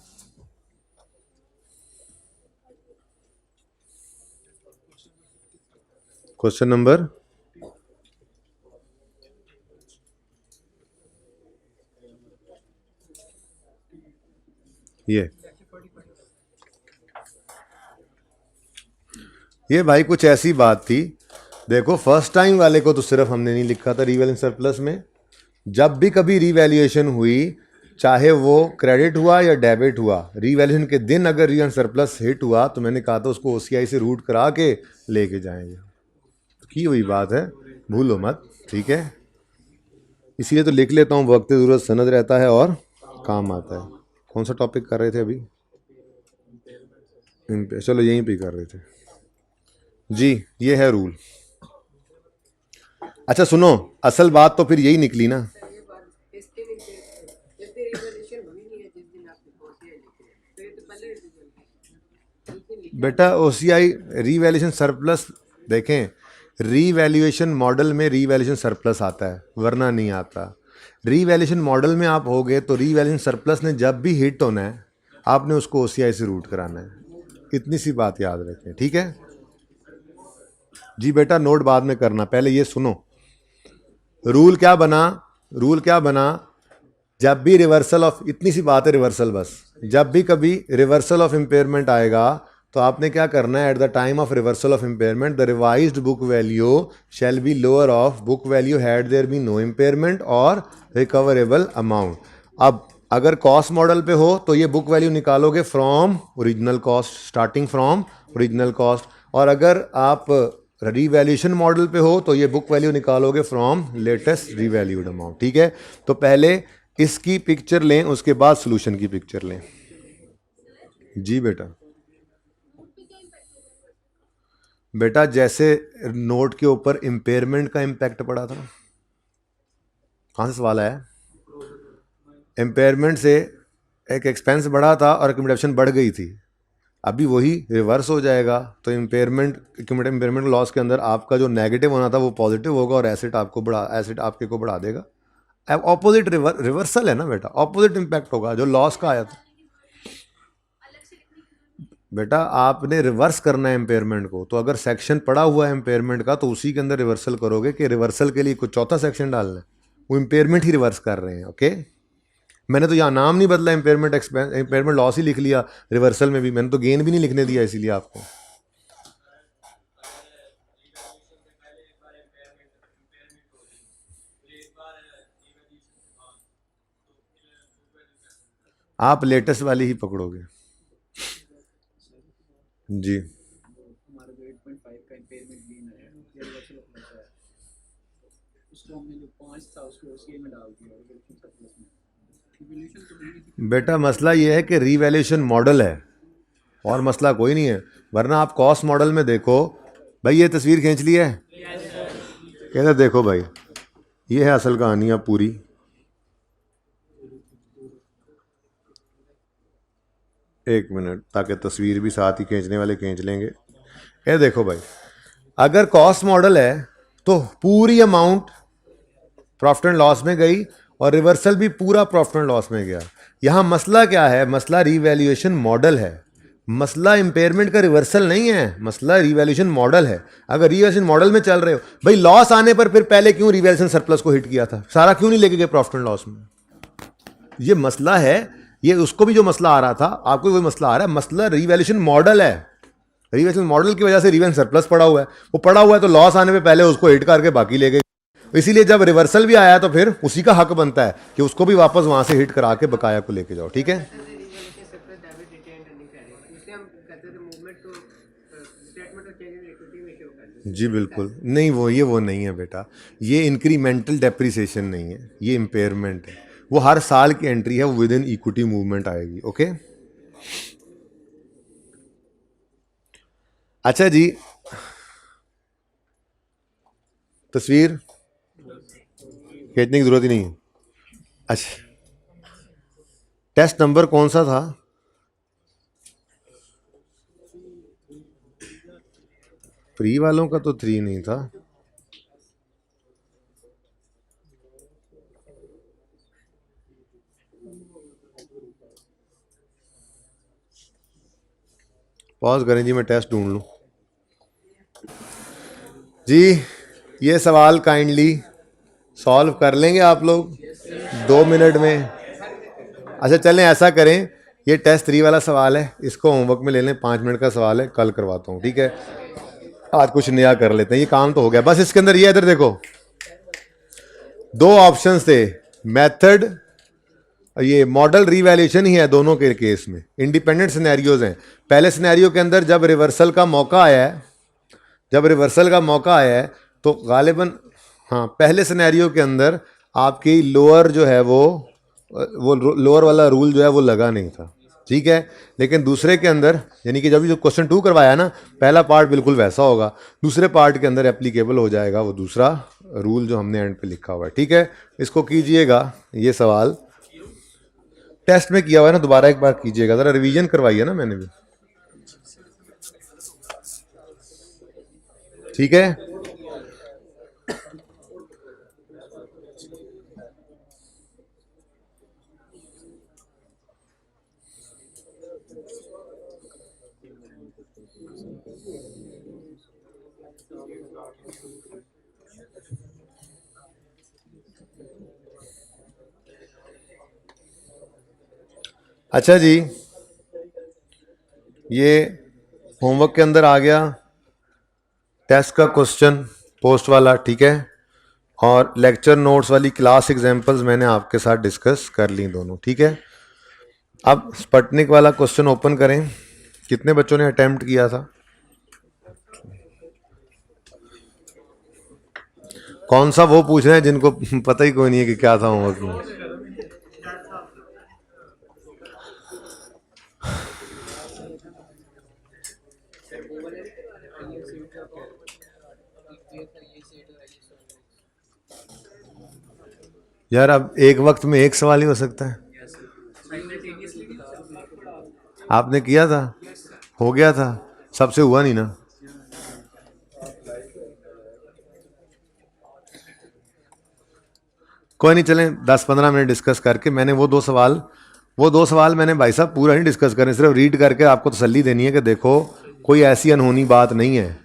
क्वेश्चन नंबर ये भाई कुछ ऐसी बात थी। देखो फर्स्ट टाइम वाले को तो सिर्फ हमने नहीं लिखा था रीवैल्यूएशन सरप्लस में। जब भी कभी रीवैल्यूएशन हुई, चाहे वो क्रेडिट हुआ या डेबिट हुआ, रीवैल्यूएशन के दिन अगर रीवैल्यूएशन सरप्लस हिट हुआ तो मैंने कहा था उसको OCI से रूट करा के लेके जाएंगे। की हुई बात है, भूलो मत, ठीक है। इसीलिए तो लिख लेता हूँ, वक्त ज़रूरत सनद रहता है और काम आता है। कौन सा टॉपिक कर रहे थे अभी? चलो यहीं पे कर रहे थे जी। ये है रूल। अच्छा सुनो, असल बात तो फिर यही निकली ना। बेटा OCI रीवैल्यूएशन सरप्लस, देखें रीवैल्यूएशन मॉडल में रीवैल्यूएशन सरप्लस आता है, वरना नहीं आता। रीवैल्यूएशन मॉडल में आप होगे तो रीवैल्यूएशन सरप्लस ने जब भी हिट होना है, आपने उसको OCI से रूट कराना है। इतनी सी बात याद रखें, ठीक है जी। बेटा नोट बाद में करना, पहले ये सुनो। रूल क्या बना? रूल क्या बना? जब भी रिवर्सल ऑफ, इतनी सी बात है रिवर्सल बस, जब भी कभी रिवर्सल ऑफ इम्पेयरमेंट आएगा तो आपने क्या करना है? At the time of reversal of impairment the revised book value shall be lower of book value had there be no impairment और रिकवरेबल अमाउंट। अब अगर कॉस्ट मॉडल पे हो तो ये बुक वैल्यू निकालोगे from original cost, starting from original cost. और अगर आप रीवैल्यूएशन मॉडल पे हो तो ये बुक वैल्यू निकालोगे फ्रॉम लेटेस्ट रीवैल्यूड अमाउंट, ठीक है। तो पहले इसकी पिक्चर लें, उसके बाद सॉल्यूशन की पिक्चर लें। जी बेटा, बेटा जैसे नोट के ऊपर इम्पेयरमेंट का इम्पैक्ट पड़ा था, कहाँ से सवाल आया? इम्पेयरमेंट से एक एक्सपेंस बढ़ा था और एक्यूमुलेशन बढ़ गई थी, अभी वही रिवर्स हो जाएगा। तो इम्पेयरमेंट लॉस के अंदर आपका जो नेगेटिव होना था वो पॉजिटिव होगा और एसेट आपके को बढ़ा देगा। ऑपोजिट रिवर्सल है ना बेटा, ऑपोजिट इम्पैक्ट होगा जो लॉस का आया था। बेटा आपने रिवर्स करना है इम्पेयरमेंट को, तो अगर सेक्शन पड़ा हुआ है इम्पेयरमेंट का तो उसी के अंदर रिवर्सल करोगे। कि रिवर्सल के लिए कुछ चौथा सेक्शन डालना है, वो इम्पेयरमेंट ही रिवर्स कर रहे हैं। ओके, मैंने तो यहाँ नाम नहीं बदला, इम्पेयरमेंट लॉस ही लिख लिया रिवर्सल में भी। मैंने तो गेन भी नहीं लिखने दिया इसीलिए आपको। आप लेटेस्ट वाली ही पकड़ोगे जी। बेटा मसला ये है कि रीवैल्यूएशन मॉडल है और मसला कोई नहीं है, वरना आप कॉस्ट मॉडल में देखो। भाई ये तस्वीर खींच ली है, कहते देखो भाई ये है असल कहानी अब पूरी। एक मिनट, ताकि तस्वीर भी साथ ही खींचने वाले खींच लेंगे। ये देखो भाई, अगर कॉस्ट मॉडल है तो पूरी अमाउंट प्रॉफिट एंड लॉस में गई और रिवर्सल भी पूरा प्रॉफिट एंड लॉस में गया। यहाँ मसला क्या है? मसला रीवैल्यूएशन मॉडल है, मसला इम्पेयरमेंट का रिवर्सल नहीं है, मसला रीवैल्यूएशन मॉडल है। अगर रीवैल्यूएशन मॉडल में चल रहे हो भाई, लॉस आने पर फिर पहले क्यों रीवैल्यूएशन सरप्लस को हिट किया था? सारा क्यों नहीं लेके गए प्रॉफिट एंड लॉस में? ये मसला है। ये उसको भी जो मसला आ रहा था आपको वही मसला आ रहा है। मसला रीवैल्यूएशन मॉडल है। रीवैल्यूएशन मॉडल की वजह से रीवैल्यूएशन सरप्लस पड़ा हुआ है, वो पड़ा हुआ है तो लॉस आने पे पहले उसको हिट करके बाकी ले गए। इसीलिए जब रिवर्सल भी आया तो फिर उसी का हक बनता है कि उसको भी वापस वहां से हिट करा के बकाया को लेके जाओ, ठीक है। जी बिल्कुल नहीं, वो नहीं है बेटा, ये इंक्रीमेंटल डेप्रिसिएशन नहीं है, ये इम्पेयरमेंट है। वो हर साल की एंट्री है, वो विद इन इक्विटी मूवमेंट आएगी। ओके, अच्छा जी, तस्वीर खींचने की जरूरत ही नहीं है। अच्छा, टेस्ट नंबर कौन सा था? प्री वालों का तो 3 नहीं था। पॉज करें जी, मैं टेस्ट ढूंढ लूं जी। ये सवाल काइंडली सॉल्व कर लेंगे आप लोग 2 मिनट में? अच्छा चलें, ऐसा करें, ये टेस्ट 3 वाला सवाल है, इसको होमवर्क में ले लें, 5 मिनट का सवाल है, कल करवाता हूँ, ठीक है? आज कुछ नया कर लेते हैं, ये काम तो हो गया। बस इसके अंदर ये इधर देखो, 2 ऑप्शंस थे, मेथड, ये मॉडल रिवैल्यूएशन ही है दोनों के केस में, इंडिपेंडेंट सिनेरियोज हैं। पहले सिनेरियो के अंदर जब रिवर्सल का मौका आया है, जब रिवर्सल का मौका आया है तो गालिबन, हाँ, पहले सिनेरियो के अंदर आपकी लोअर जो है वो लोअर वाला रूल जो है वो लगा नहीं था, ठीक है? लेकिन दूसरे के अंदर, यानी कि जब जो क्वेश्चन 2 करवाया ना, पहला पार्ट बिल्कुल वैसा होगा, दूसरे पार्ट के अंदर एप्लीकेबल हो जाएगा वो दूसरा रूल जो हमने एंड पे लिखा हुआ है, ठीक है? इसको कीजिएगा, ये सवाल टेस्ट में किया हुआ है ना, दोबारा एक बार कीजिएगा, ज़रा रिवीजन करवाई है ना मैंने भी, ठीक है? अच्छा जी, ये होमवर्क के अंदर आ गया टेस्ट का क्वेश्चन पोस्ट वाला, ठीक है? और लेक्चर नोट्स वाली क्लास एग्जांपल्स मैंने आपके साथ डिस्कस कर ली दोनों, ठीक है? अब स्पटनिक वाला क्वेश्चन ओपन करें। कितने बच्चों ने अटेम्प्ट किया था? कौन सा वो पूछ रहे हैं जिनको पता ही कोई नहीं है कि क्या था होमवर्क में? यार अब एक वक्त में एक सवाल ही हो सकता है। आपने किया था, हो गया था, सबसे हुआ नहीं ना। कोई नहीं, चलें 10-15 मिनट डिस्कस करके, मैंने वो दो सवाल मैंने भाई साहब पूरा नहीं डिस्कस करें, सिर्फ रीड करके आपको तसल्ली देनी है कि देखो कोई ऐसी अनहोनी बात नहीं है।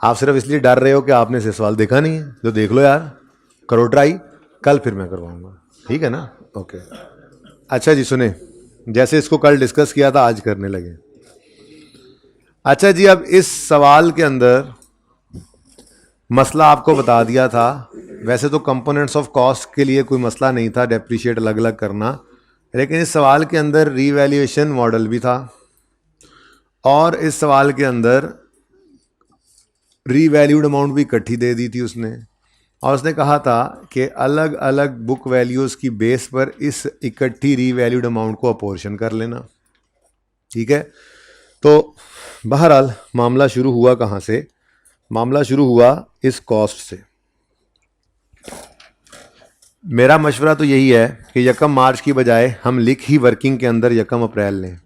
आप सिर्फ इसलिए डर रहे हो कि आपने से सवाल देखा नहीं है, जो देख लो यार, करो ट्राई, कल फिर मैं करवाऊंगा, ठीक है ना? ओके, अच्छा जी, सुने, जैसे इसको कल डिस्कस किया था आज करने लगे। अच्छा जी, अब इस सवाल के अंदर मसला आपको बता दिया था। वैसे तो कंपोनेंट्स ऑफ कॉस्ट के लिए कोई मसला नहीं था, डेप्रिशिएट अलग अलग करना, लेकिन इस सवाल के अंदर रीवैल्यूएशन मॉडल भी था, और इस सवाल के अंदर रीवैल्यूड अमाउंट भी इकट्ठी दे दी थी उसने, और उसने कहा था कि अलग अलग बुक वैल्यूज़ की बेस पर इस इकट्ठी रीवैल्यूड अमाउंट को अपोर्शन कर लेना, ठीक है? तो बहरहाल मामला शुरू हुआ कहाँ से? मामला शुरू हुआ इस कॉस्ट से। मेरा मशवरा तो यही है कि 1 मार्च की बजाय हम लिख ही वर्किंग के अंदर 1 अप्रैल लें,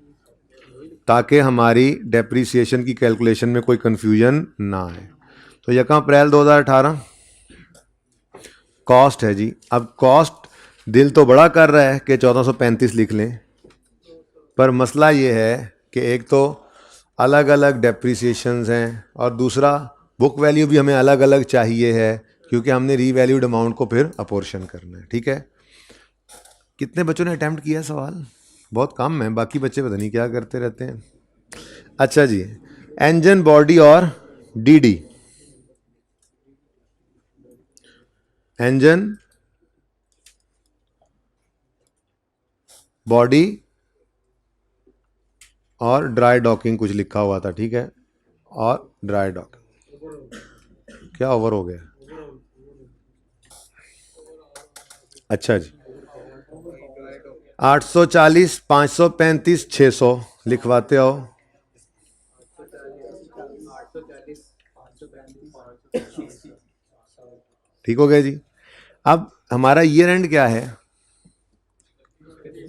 ताकि हमारी डेप्रीसिएशन की कैलकुलेशन में कोई कन्फ्यूजन ना आए। तो 1 अप्रैल 2018 कॉस्ट है जी। अब कॉस्ट दिल तो बड़ा कर रहा है कि 1435 लिख लें, पर मसला ये है कि एक तो अलग अलग डेप्रीसिएशंस हैं, और दूसरा बुक वैल्यू भी हमें अलग अलग चाहिए है, क्योंकि हमने रीवैल्यूड अमाउंट को फिर अपोर्शन करना है, ठीक है? कितने बच्चों ने अटैम्प्ट किया सवाल? बहुत कम है, बाकी बच्चे पता नहीं क्या करते रहते हैं। अच्छा जी, इंजन, बॉडी और डीडी। इंजन, बॉडी और ड्राई डॉकिंग कुछ लिखा हुआ था, ठीक है? और ड्राई डॉकिंग क्या ओवर हो गया? अच्छा जी, 840, 535, 600 लिखवाते आओ। 840, ठीक हो गया जी। अब हमारा ईयर एंड क्या है?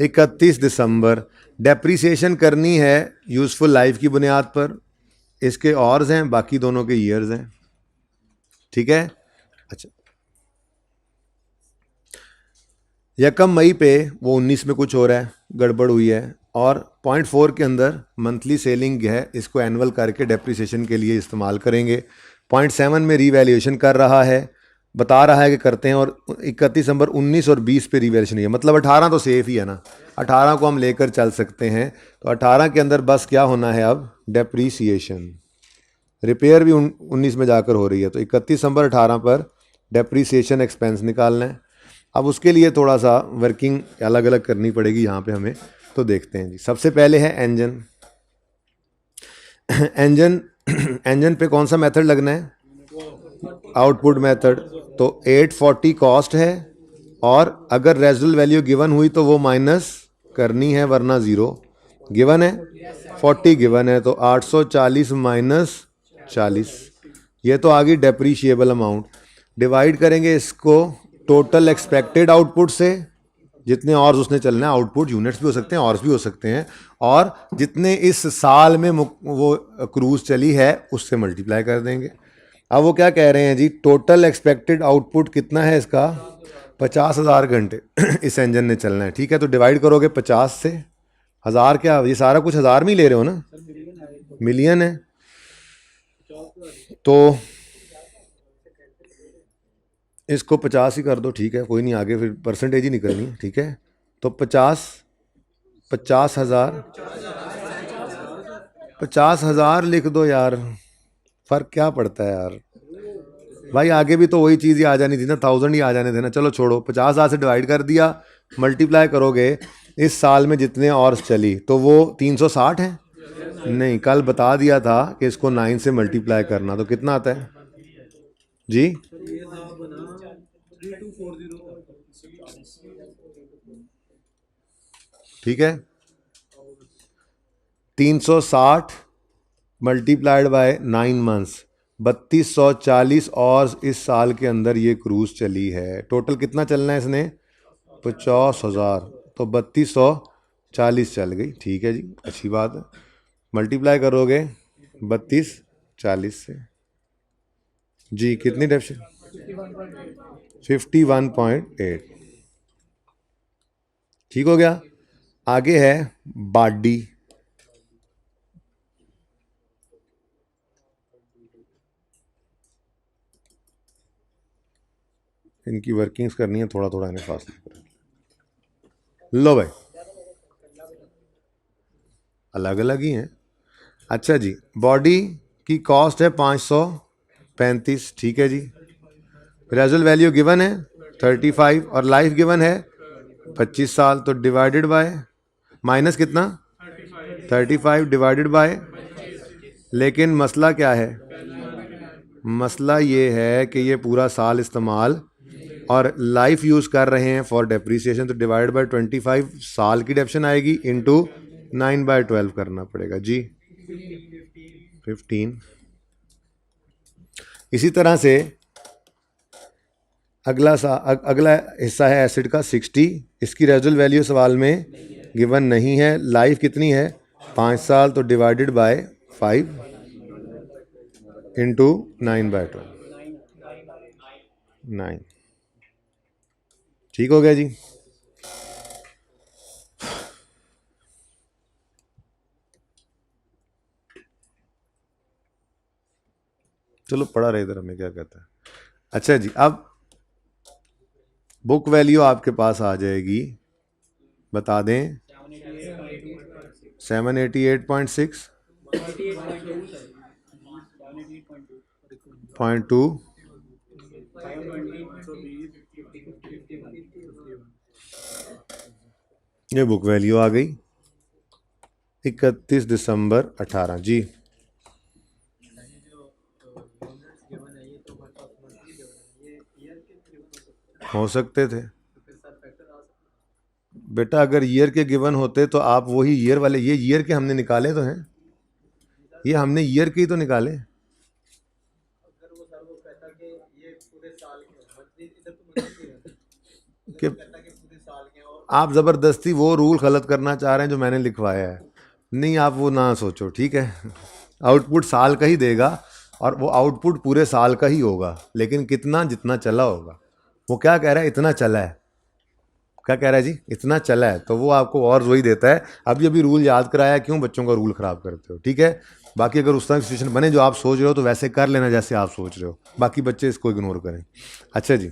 31 दिसंबर। डेप्रीसिएशन करनी है यूजफुल लाइफ की बुनियाद पर। इसके ऑर्स हैं, बाकी दोनों के ईयर्स हैं। ठीक है। अच्छा, यकम मई पे वो 19 में कुछ हो रहा है, गड़बड़ हुई है, और 0.4 के अंदर मंथली सेलिंग है, इसको एनुअल करके डेप्रिसिएशन के लिए इस्तेमाल करेंगे। 0.7 में रीवैल्यूएशन कर रहा है, बता रहा है कि करते हैं, और 31 दिसंबर 19 और 20 पे रीवैल्यूएशन नहीं है, मतलब 18 तो सेफ ही है ना, 18 को हम लेकर चल सकते हैं। तो 18 के अंदर बस क्या होना है अब? डेप्रीसिएशन। रिपेयर भी 19 में जाकर हो रही है, तो 31 दिसंबर 18 पर डेप्रीसिएशन एक्सपेंस निकालना है। अब उसके लिए थोड़ा सा वर्किंग अलग अलग करनी पड़ेगी यहाँ पे हमें, तो देखते हैं जी। सबसे पहले है एंजन। एंजन एंजन पे कौन सा मेथड लगना है? Output method. तो 840 कॉस्ट है, और अगर रेजिडुअल वैल्यू गिवन हुई तो वो माइनस करनी है, वरना ज़ीरो। गिवन है 40, गिवन है, तो 840 माइनस 40, ये तो आ गई डेप्रीशिएबल अमाउंट। डिवाइड करेंगे इसको टोटल एक्सपेक्टेड आउटपुट से, जितने और उसने चलना है, आउटपुट यूनिट्स भी हो सकते हैं, और भी हो सकते हैं, और जितने इस साल में वो क्रूज चली है उससे मल्टीप्लाई कर देंगे। अब वो क्या कह रहे हैं जी? टोटल एक्सपेक्टेड आउटपुट कितना है इसका? 50,000 घंटे इस इंजन ने चलना है। ठीक है, तो डिवाइड करोगे 50 से। हज़ार क्या, ये सारा कुछ हज़ार में ही ले रहे हो ना? मिलियन है, तो इसको 50 ही कर दो। ठीक है, कोई नहीं, आगे फिर परसेंटेज ही निकलनी है। ठीक है, तो 50,000 50,000 लिख दो यार, फर्क क्या पड़ता है यार भाई, आगे भी तो वही चीज़ ही आ जानी थी ना, 1000 ही आ जाने थे ना। चलो छोड़ो, 50,000 से डिवाइड कर दिया, मल्टीप्लाई करोगे इस साल में जितने और चली, तो वो 360 है। नहीं, कल बता दिया था कि इसको 9 से मल्टीप्लाई करना, तो कितना आता है जी? ठीक है, 360 मल्टीप्लाइड बाय 9 मंथ्स, 3240, और इस साल के अंदर ये क्रूज चली है। टोटल कितना चलना है इसने? 50,000, तो 3240 चल गई। ठीक है जी, अच्छी बात है। मल्टीप्लाई करोगे 3240 से जी, कितनी डेप्शन? 51.8। ठीक हो गया। आगे है बाडी। इनकी वर्किंग्स करनी है, थोड़ा थोड़ा इन्हें फास्ट लो भाई, अलग अलग ही हैं। अच्छा जी, बॉडी की कॉस्ट है 535। ठीक है जी, रेजुअल वैल्यू गिवन है 35, और लाइफ गिवन है 25 साल, तो डिवाइडेड बाय माइनस कितना? 35 डिवाइडेड बाय। लेकिन मसला क्या है? मसला ये है कि ये पूरा साल इस्तेमाल और लाइफ यूज़ कर रहे हैं फॉर डेप्रीसिएशन, तो डिवाइड बाय 25 साल की डेप्शन आएगी, इंटू 9/12 करना पड़ेगा जी, 15। इसी तरह से अगला हिस्सा है एसिड का 60। इसकी रेजुअल वैल्यू सवाल में गिवन नहीं है। लाइफ कितनी है? 5 साल, तो डिवाइडेड बाय 5 इंटू 9/12, 9। ठीक हो गया जी। चलो पढ़ा रहे इधर, हमें क्या कहता है। अच्छा जी, अब बुक वैल्यू आपके पास आ जाएगी, बता दें, 788.6 .2। ये बुक वैल्यू आ गई 31 दिसंबर 18 जी। हो सकते थे, बेटा अगर ईयर के गिवन होते तो आप वही ईयर वाले, ये ईयर के हमने निकाले तो हैं, ये हमने ईयर के ही तो निकाले। कि आप ज़बरदस्ती वो रूल गलत करना चाह रहे हैं जो मैंने लिखवाया है। नहीं, आप वो ना सोचो, ठीक है। आउटपुट साल का ही देगा और वो आउटपुट पूरे साल का ही होगा, लेकिन कितना, जितना चला होगा। वो क्या कह रहा है, इतना चला है। क्या कह रहा है जी, इतना चला है, तो वो आपको और वही देता है। अभी रूल याद कराया, क्यों बच्चों का रूल ख़राब करते हो, ठीक है। बाकी अगर उस तरह की सिचुएशन बने जो आप सोच रहे हो तो वैसे कर लेना जैसे आप सोच रहे हो, बाकी बच्चे इसको इग्नोर करें। अच्छा जी,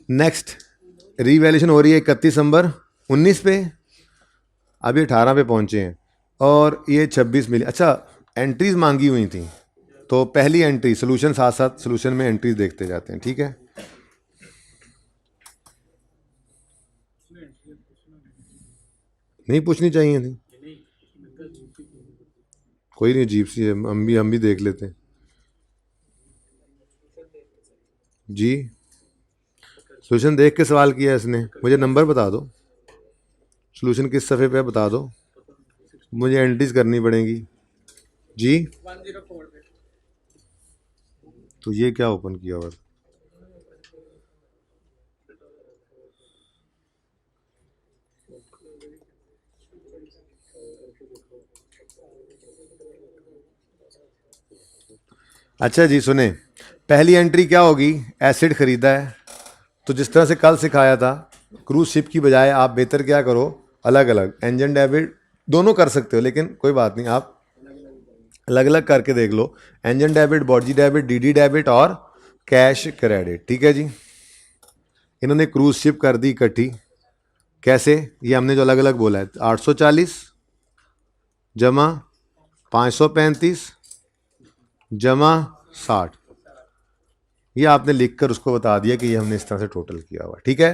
नेक्स्ट रीवैल्यूएशन हो रही है 31 दिसंबर 19 पे, अभी 18 पे पहुंचे हैं और ये 26 मिली। अच्छा, एंट्रीज मांगी हुई थी, तो पहली एंट्री सोल्यूशन, साथ साथ सोल्यूशन में एंट्रीज देखते जाते हैं, ठीक है। नहीं पूछनी चाहिए थी, कोई नहीं, अजीब सी है, हम भी देख लेते हैं जी। सोल्यूशन देख के सवाल किया इसने, मुझे नंबर बता दो, सोल्यूशन किस सफ़े पे है बता दो, मुझे एंट्रीज करनी पड़ेंगी जी। 104 पे। तो ये क्या ओपन किया हुआ? अच्छा जी सुने, पहली एंट्री क्या होगी, एसिड खरीदा है, तो जिस तरह से कल सिखाया था क्रूज शिप की बजाय आप बेहतर क्या करो, अलग अलग इंजन डेबिट दोनों कर सकते हो, लेकिन कोई बात नहीं, आप अलग अलग करके देख लो। Engine debit, body debit, DD debit और कैश क्रेडिट, ठीक है जी। इन्होंने क्रूज शिप कर दी इकट्ठी, कैसे, ये हमने जो अलग अलग बोला है, 840 जमा 535 जमा 60, ये आपने लिखकर उसको बता दिया कि ये हमने इस तरह से टोटल किया हुआ, ठीक है।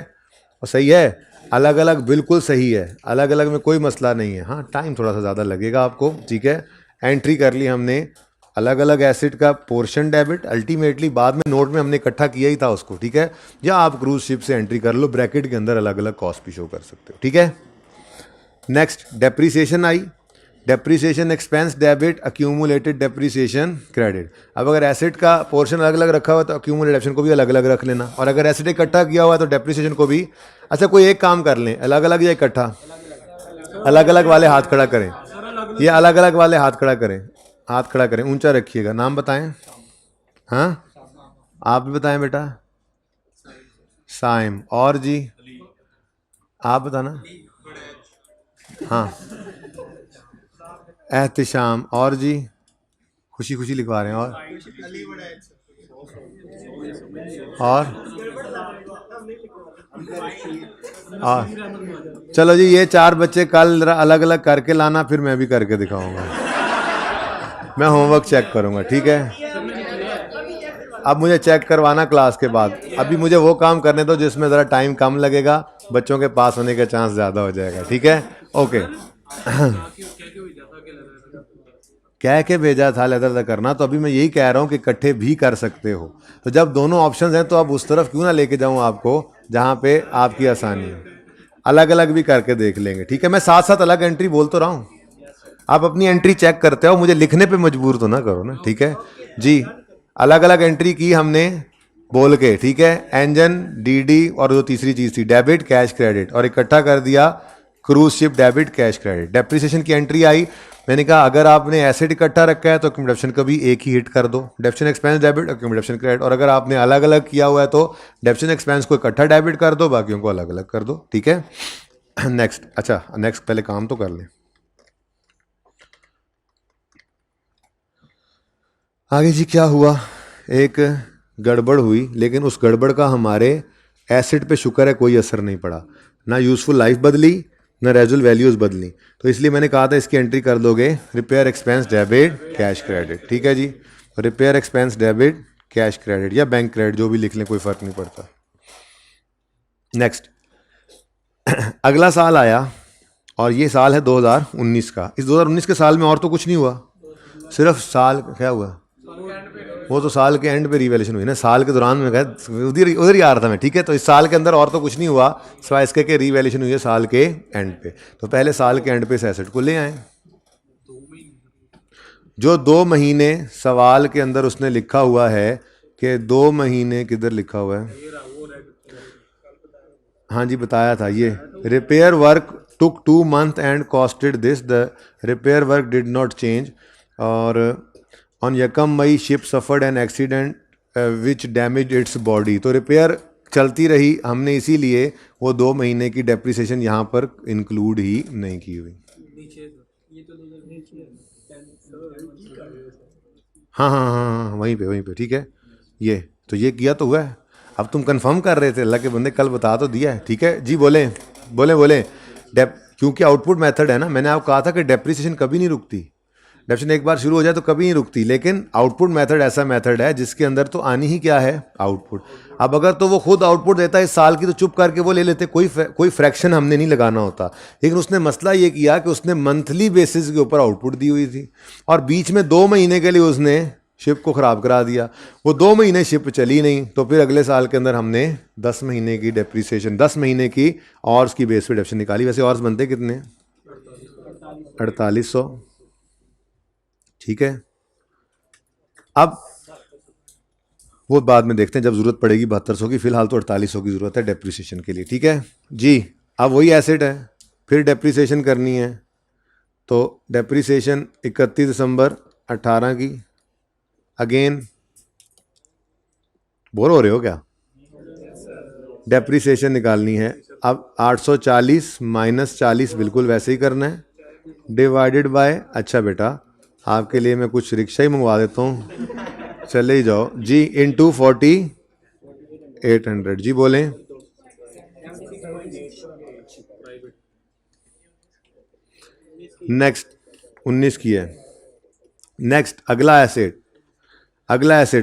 और सही है, अलग अलग बिल्कुल सही है, अलग अलग में कोई मसला नहीं है। हाँ, टाइम थोड़ा सा ज़्यादा लगेगा आपको, ठीक है। एंट्री कर ली हमने, अलग अलग एसिड का पोर्शन डेबिट, अल्टीमेटली बाद में नोट में हमने इकट्ठा किया ही था उसको, ठीक है। या आप क्रूज शिप से एंट्री कर लो, ब्रैकेट के अंदर अलग अलग कॉस्ट भी शो कर सकते हो, ठीक है। नेक्स्ट डेप्रीसिएशन आई, depreciation expense debit, accumulated depreciation credit. अब अगर एसिड का पोर्शन अलग अलग रखा हुआ तो अक्यूमुलेटेड को भी अलग अलग रख लेना, और अगर एसिड इकट्ठा किया हुआ तो डेप्रीसिएशन को भी। अच्छा, कोई एक काम कर लें, अलग अलग या इकट्ठा, अलग अलग वाले हाथ खड़ा करें, ये अलग अलग वाले हाथ खड़ा करें, हाथ खड़ा करें, ऊंचा रखिएगा, नाम बताएं। हाँ, आप भी बताएं बेटा। साइम, और जी आप बताना। हाँ, एहतिशाम, और जी खुशी खुशी लिखवा रहे हैं, और चलो जी, ये 4 बच्चे कल अलग अलग करके लाना, फिर मैं भी करके दिखाऊंगा, मैं होमवर्क चेक करूंगा, ठीक है। अब मुझे चेक करवाना क्लास के बाद, अभी मुझे वो काम करने दो जिसमें ज़रा टाइम कम लगेगा, बच्चों के पास होने का चांस ज़्यादा हो जाएगा, ठीक है। ओके, कह के भेजा था लेदर करना, तो अभी मैं यही कह रहा हूँ कि इकट्ठे भी कर सकते हो। तो जब दोनों ऑप्शंस हैं तो अब उस तरफ क्यों ना लेके जाऊँ आपको जहाँ पे आपकी आसानी है, अलग अलग भी करके देख लेंगे, ठीक है। मैं साथ साथ अलग एंट्री बोल तो रहा हूँ, आप अपनी एंट्री चेक करते हो, मुझे लिखने पे मजबूर तो ना करो ना, ठीक है जी। अलग अलग एंट्री की हमने बोल के, ठीक है। इंजन, डीडी और जो तीसरी चीज़ थी डेबिट कैश क्रेडिट, और इकट्ठा कर दिया cruise ship debit cash credit. Depreciation की एंट्री आई, मैंने कहा अगर आपने एसिड इकट्ठा रखा है तो अक्यूमुलेशन का भी एक ही हिट कर दो, डेप्शन एक्सपेंस डेबिट, अक्यूमुलेशन क्रेडिट। और अगर आपने अलग अलग किया हुआ है तो डेप्शन एक्सपेंस को इकट्ठा डेबिट कर दो, बाकियों को अलग अलग कर दो, ठीक है। नेक्स्ट, अच्छा नेक्स्ट पहले काम तो कर लें। आगे जी क्या हुआ, एक गड़बड़ हुई, लेकिन उस गड़बड़ का हमारे एसिड पे शुक्र है कोई असर नहीं पड़ा, ना यूज़फुल लाइफ बदली ना रेजुअल वैल्यूज़ बदली। तो इसलिए मैंने कहा था इसकी एंट्री कर दोगे repair expense debit cash credit, ठीक है जी। Repair expense debit cash credit या बैंक क्रेडिट जो भी लिख लें, कोई फ़र्क नहीं पड़ता। नेक्स्ट, अगला साल आया और ये साल है 2019 का। इस 2019 के साल में और तो कुछ नहीं हुआ, सिर्फ साल क्या हुआ, वो तो साल के एंड पे रीवैल्यूएशन हुई ना, साल के दौरान में गए उधर उधर ही आ रहा था मैं, ठीक है। तो इस साल के अंदर और तो कुछ नहीं हुआ, सिवाय इसके कि रीवैल्यूएशन हुई है साल के एंड पे। तो पहले साल के एंड पे इस एसेट को ले आए। जो 2 महीने सवाल के अंदर उसने लिखा हुआ है कि 2 महीने, किधर लिखा हुआ है, हाँ जी बताया था, ये repair work took 2 months and costed this, the repair work did not change. और ऑन यकम May ship suffered an accident which damage its body. तो रिपेयर चलती रही, हमने इसीलिए वो 2 महीने की डेप्रिसिएशन यहाँ पर इंक्लूड ही नहीं की हुई। हाँ हाँ हाँ हाँ, वहीं पे ठीक है। ये तो ये किया तो हुआ है। अब तुम कंफर्म कर रहे थे, अल्लाह के बंदे कल बता तो दिया है, ठीक है जी। बोलें बोलें बोलें। क्योंकि आउटपुट मेथड है ना, मैंने आपको कहा था कि डेप्रिसिएशन कभी नहीं रुकती, डेप्रिसिएशन एक बार शुरू हो जाए तो कभी नहीं रुकती। लेकिन आउटपुट मेथड ऐसा मेथड है जिसके अंदर तो आनी ही क्या है, आउटपुट। अब अगर तो वो खुद आउटपुट देता है इस साल की तो चुप करके वो ले लेते, कोई फ्रैक्शन हमने नहीं लगाना होता। लेकिन उसने मसला ये किया कि उसने मंथली बेसिस के ऊपर आउटपुट दी हुई थी, और बीच में 2 महीने के लिए उसने शिप को ख़राब करा दिया। वो 2 महीने शिप चली नहीं, तो फिर अगले साल के अंदर हमने 10 महीने की डेप्रिसिएशन, 10 महीने की ऑर्स की बेस पे डेप्रिसिएशन निकाली। वैसे ऑर्स बनते कितने, 4800, ठीक है। अब वो बाद में देखते हैं जब जरूरत पड़ेगी 7200 की, फिलहाल तो 4800 की जरूरत है डेप्रिसिएशन के लिए, ठीक है जी। अब वही एसेट है, फिर डेप्रिसिएशन करनी है, तो डेप्रिसिएशन 31 दिसंबर 18 की। अगेन बोर हो रहे हो क्या, डेप्रिसिएशन निकालनी है। अब 840 माइनस 40 बिल्कुल वैसे ही करना है, डिवाइडेड बाय, अच्छा बेटा आपके लिए मैं कुछ रिक्शा ही मंगवा देता हूँ, चले ही जाओ जी, इंटू 4800 जी। बोलें नेक्स्ट 19 की है। नेक्स्ट अगला एसेट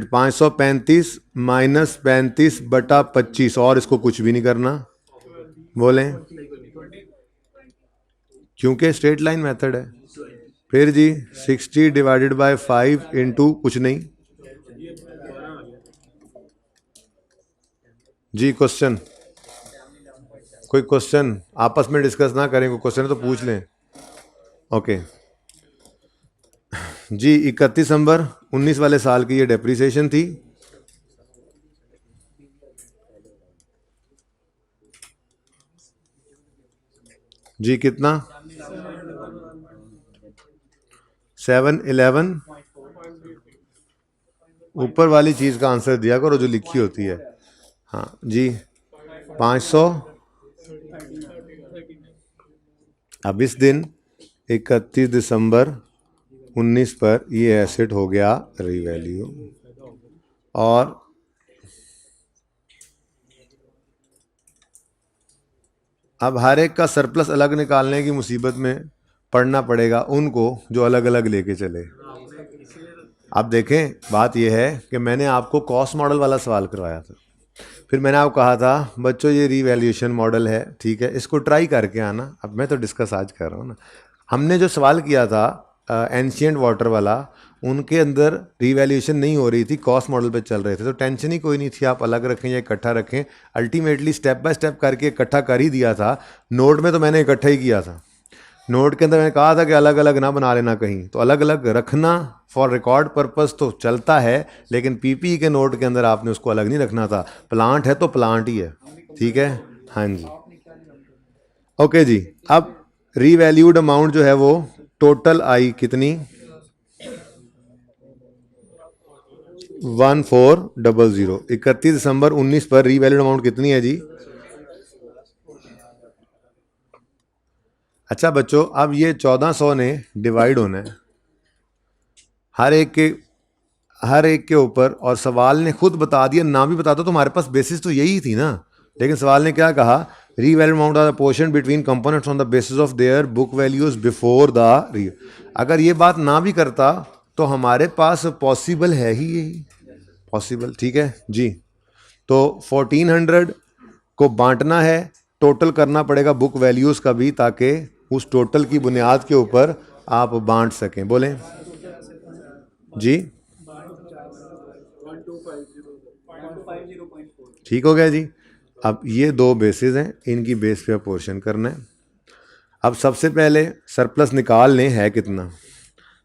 535 माइनस 35 बटा 25, और इसको कुछ भी नहीं करना। बोलें क्योंकि स्ट्रेट लाइन मेथड है। फिर जी 60 डिवाइडेड बाय 5 इंटू कुछ नहीं जी। क्वेश्चन, कोई क्वेश्चन आपस में डिस्कस ना करें, कोई क्वेश्चन है तो पूछ लें। ओके जी, 31 दिसंबर 19 वाले साल की ये डेप्रिसिएशन थी। जी कितना, 711। ऊपर वाली चीज का आंसर दिया करो जो लिखी होती है। हाँ जी 500। अब इस दिन 31 दिसंबर 19 पर ये एसेट हो गया रीवैल्यू, और अब हर एक का सरप्लस अलग निकालने की मुसीबत में पड़ना पड़ेगा उनको जो अलग अलग लेके चले। अब देखें बात यह है कि मैंने आपको कॉस्ट मॉडल वाला सवाल करवाया था, फिर मैंने आपको कहा था बच्चों ये रीवैल्यूएशन मॉडल है, ठीक है, इसको ट्राई करके आना। अब मैं तो डिस्कस आज कर रहा हूँ ना। हमने जो सवाल किया था एंशिएंट वाटर वाला, उनके अंदर रीवैल्यूएशन नहीं हो रही थी, कॉस्ट मॉडल पे चल रहे थे, तो टेंशन ही कोई नहीं थी आप अलग रखें या इकट्ठा रखें। अल्टीमेटली स्टेप बाय स्टेप करके इकट्ठा कर ही दिया था। नोट में तो मैंने इकट्ठा ही किया था, नोट के अंदर मैंने कहा था कि अलग अलग ना बना लेना कहीं, तो अलग अलग रखना फॉर रिकॉर्ड पर्पस तो चलता है, लेकिन पीपी के नोट के अंदर आपने उसको अलग नहीं रखना था। प्लांट है तो प्लांट ही है, ठीक है। हाँ जी ओके जी। अब रीवैल्यूड अमाउंट जो है वो टोटल आई कितनी, 1400। 31 दिसंबर 19 पर रीवैल्यूड अमाउंट कितनी है जी। अच्छा बच्चों, अब ये 1400 ने डिवाइड होना है हर एक के ऊपर, और सवाल ने खुद बता दिया, ना भी बताता तो हमारे पास बेसिस तो यही थी ना। लेकिन सवाल ने क्या कहा, revalued amount are the portion between components on the basis of their book values before the re. अगर ये बात ना भी करता तो हमारे पास पॉसिबल है ही यही पॉसिबल, ठीक है जी। तो 1400 को बांटना है, टोटल करना पड़ेगा बुक वैल्यूज़ का भी, ताकि उस टोटल की बुनियाद के ऊपर आप बांट सकें। बोलें जी ठीक हो गया जी। अब ये दो बेसिस हैं, इनकी बेस पे पोर्शन करना है। अब सबसे पहले सरप्लस निकाल लें है कितना,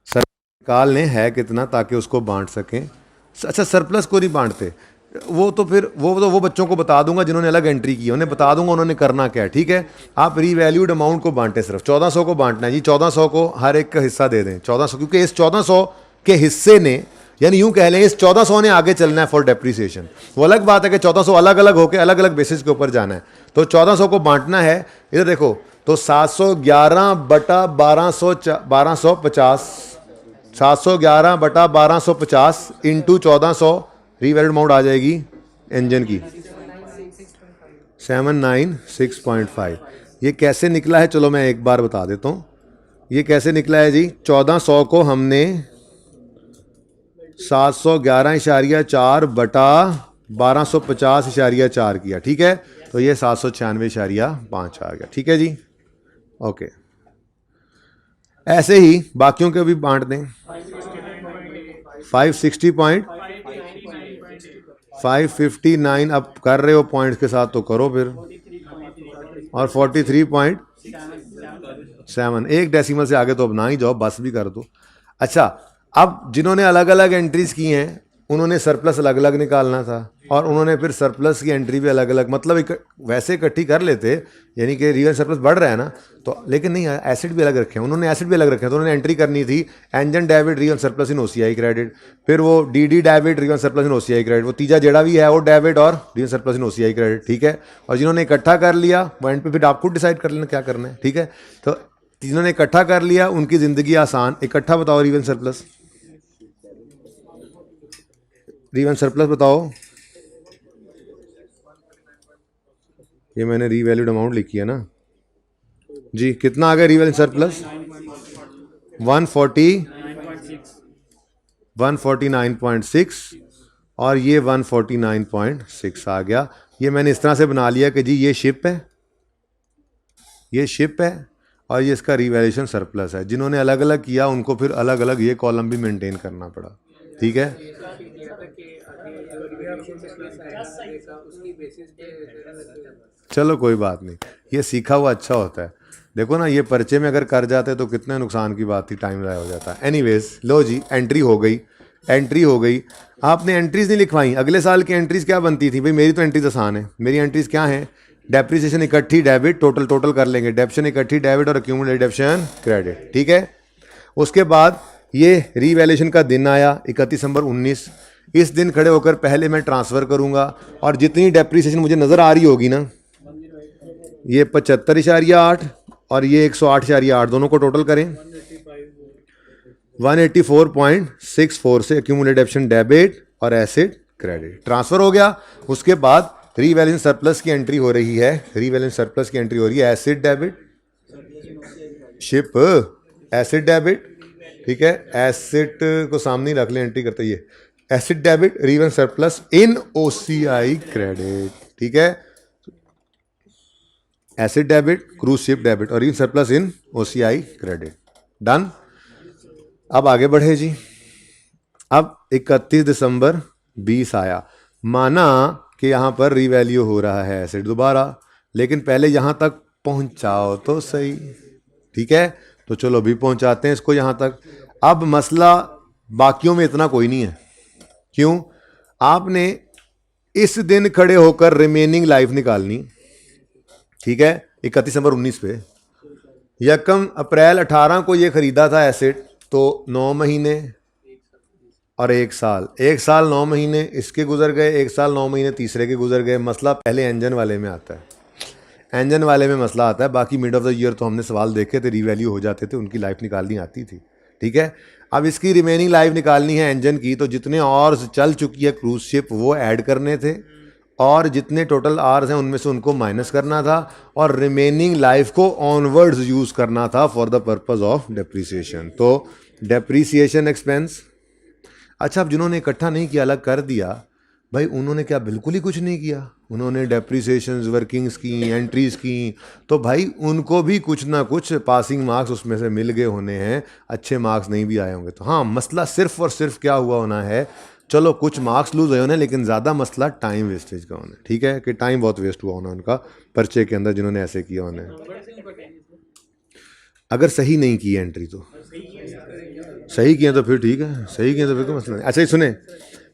निकाल लें है कितना ताकि उसको बांट सकें। अच्छा सरप्लस को नहीं बांटते, वो तो फिर वो बच्चों को बता दूंगा जिन्होंने अलग एंट्री की, उन्हें बता दूंगा उन्होंने करना क्या है। ठीक है, आप रीवैल्यूड अमाउंट को बांटे, सिर्फ 1400 को बांटना है जी। 1400 को हर एक का हिस्सा दे दें 1400, क्योंकि इस 1400 के हिस्से ने, यानी यूं कह लें इस 1400 ने आगे चलना है फॉर डेप्रीसिएशन। वो अलग बात है कि 1400 अलग अलग होकर अलग अलग बेसिस के ऊपर जाना है, तो 1400 को बांटना है। इधर देखो, तो 711 बटा 1250, 711 बटा 1250 इंटू 1400, रीवैल्यूड अमाउंट आ जाएगी इंजन की 796.5। ये कैसे निकला है, चलो मैं एक बार बता देता हूँ। ये कैसे निकला है जी, 1400 को हमने 711.4 बटा 1250.4 किया, ठीक है, तो ये 796.5 आ गया। ठीक है जी, ओके। ऐसे ही बाकियों के भी बांट दें। 559 अब कर रहे हो पॉइंट्स के साथ तो करो फिर, और 43.7, एक डेसिमल से आगे तो अब ना ही जाओ, बस भी कर दो। अच्छा, अब जिन्होंने अलग अलग एंट्रीज की हैं उन्होंने सरप्लस अलग अलग निकालना था, और उन्होंने फिर सरप्लस की एंट्री भी अलग अलग, मतलब वैसे इकट्ठी कर लेते, यानी कि रियल सरप्लस बढ़ रहा है ना, तो लेकिन नहीं, एसिड भी अलग रखे हैं उन्होंने, एसिड भी अलग रखे हैं, तो उन्होंने एंट्री करनी थी engine debit real surplus in OCI credit, फिर वो D debit real surplus in OCI credit, वो तीजा जेड़ा भी है वो डेबिट और real surplus in OCI credit. ठीक है, और जिन्होंने इकट्ठा कर लिया वो एंड पे फिर आप खुद डिसाइड कर लेना क्या करना है। ठीक है, तो जिन्होंने इकट्ठा कर लिया उनकी ज़िंदगी आसान। इकट्ठा बताओ रियल सरप्लस, रिवन सरप्लस बताओ। ये मैंने रीवैल्यूड अमाउंट लिखी है ना जी, कितना आ गया रीवैल्यूड सरप्लस, 149.6 और ये 149.6 आ गया। ये मैंने इस तरह से बना लिया कि जी ये शिप है, ये शिप है, और ये इसका रीवैल्यूएशन सरप्लस है। जिन्होंने अलग अलग किया उनको फिर अलग अलग ये कॉलम भी मेंटेन करना पड़ा। ठीक है, चलो कोई बात नहीं, ये सीखा हुआ अच्छा होता है। देखो ना, ये पर्चे में अगर कर जाते तो कितने नुकसान की बात थी, टाइम ज़ाया हो जाता है। एनीवेज, लो जी एंट्री हो गई, एंट्री हो गई। आपने एंट्रीज नहीं लिखवाई, अगले साल की एंट्रीज क्या बनती थी भाई, मेरी तो एंट्रीज आसान है। मेरी एंट्रीज क्या है, डेप्रीसिएशन इकट्ठी डेबिट, टोटल कर लेंगे, डेप्शन इकट्ठी डेबिट और एक्यूमुलेटेड डेप्शन क्रेडिट। ठीक है, उसके बाद ये रीवैल्यूएशन का दिन आया 31 दिसंबर 19। इस दिन खड़े होकर पहले मैं ट्रांसफ़र करूंगा, और जितनी डेप्रीसिएशन मुझे नज़र आ रही होगी ना, ये 75.8 और ये 108.8, दोनों को टोटल करें 184.64 से एक्यूमुलेटेड डेप्शन डेबिट और एसिड क्रेडिट ट्रांसफ़र हो गया। उसके बाद रीवैल्यूएशन सरप्लस की एंट्री हो रही है, रीवैल्यूएशन सरप्लस की एंट्री हो रही है, asset debit, ship acid debit. ठीक है, एसिड को सामने ही रख लें, एंट्री करते ये asset debit reval surplus in OCI credit. ठीक है, asset debit, cruise ship debit और reval surplus in OCI credit. Done. अब आगे बढ़े जी। अब 31 दिसंबर 20 आया, माना कि यहां पर रीवैल्यू हो रहा है एसिड दोबारा, लेकिन पहले यहां तक पहुंचाओ तो सही। ठीक है, तो चलो अभी पहुंचाते हैं इसको यहां तक। अब मसला बाकियों में इतना कोई नहीं है, क्यों, आपने इस दिन खड़े होकर रिमेनिंग लाइफ निकालनी। ठीक है, 31 दिसंबर 19 पे, 1 अप्रैल 18 को ये खरीदा था एसिड, तो 9 महीने और 1 साल, 1 साल 9 महीने इसके गुजर गए, 1 साल 9 महीने तीसरे के गुजर गए। मसला पहले इंजन वाले में आता है, इंजन वाले में मसला आता है। बाकी मिड ऑफ द ईयर तो हमने सवाल देखे थे, रीवैल्यू हो जाते थे, उनकी लाइफ निकालनी आती थी। ठीक है, अब इसकी रिमेनिंग लाइफ निकालनी है इंजन की, तो जितने आवर्स चल चुकी है क्रूज शिप वो ऐड करने थे, और जितने टोटल आवर्स हैं उनमें से उनको माइनस करना था, और रिमेनिंग लाइफ को ऑनवर्ड्स यूज़ करना था for the purpose of depreciation. तो डेप्रीसिएशन एक्सपेंस। अच्छा, अब जिन्होंने इकट्ठा नहीं किया, अलग कर दिया भाई, उन्होंने क्या बिल्कुल ही कुछ नहीं किया, उन्होंने डेप्रीसिएशंस, वर्किंग्स की, एंट्रीज़ की, तो भाई उनको भी कुछ ना कुछ पासिंग मार्क्स उसमें से मिल गए होने हैं, अच्छे मार्क्स नहीं भी आए होंगे। तो हाँ, मसला सिर्फ और सिर्फ क्या हुआ होना है, चलो कुछ मार्क्स लूज हुए उन्हें, लेकिन ज़्यादा मसला टाइम वेस्टेज का होना, ठीक है, कि टाइम बहुत वेस्ट हुआ होना उनका पर्चे के अंदर जिन्होंने ऐसे किया उन्हें, अगर सही नहीं की एंट्री तो। सही किया तो फिर ठीक है, सही किया तो फिर कोई मसला नहीं। अच्छा ये सुने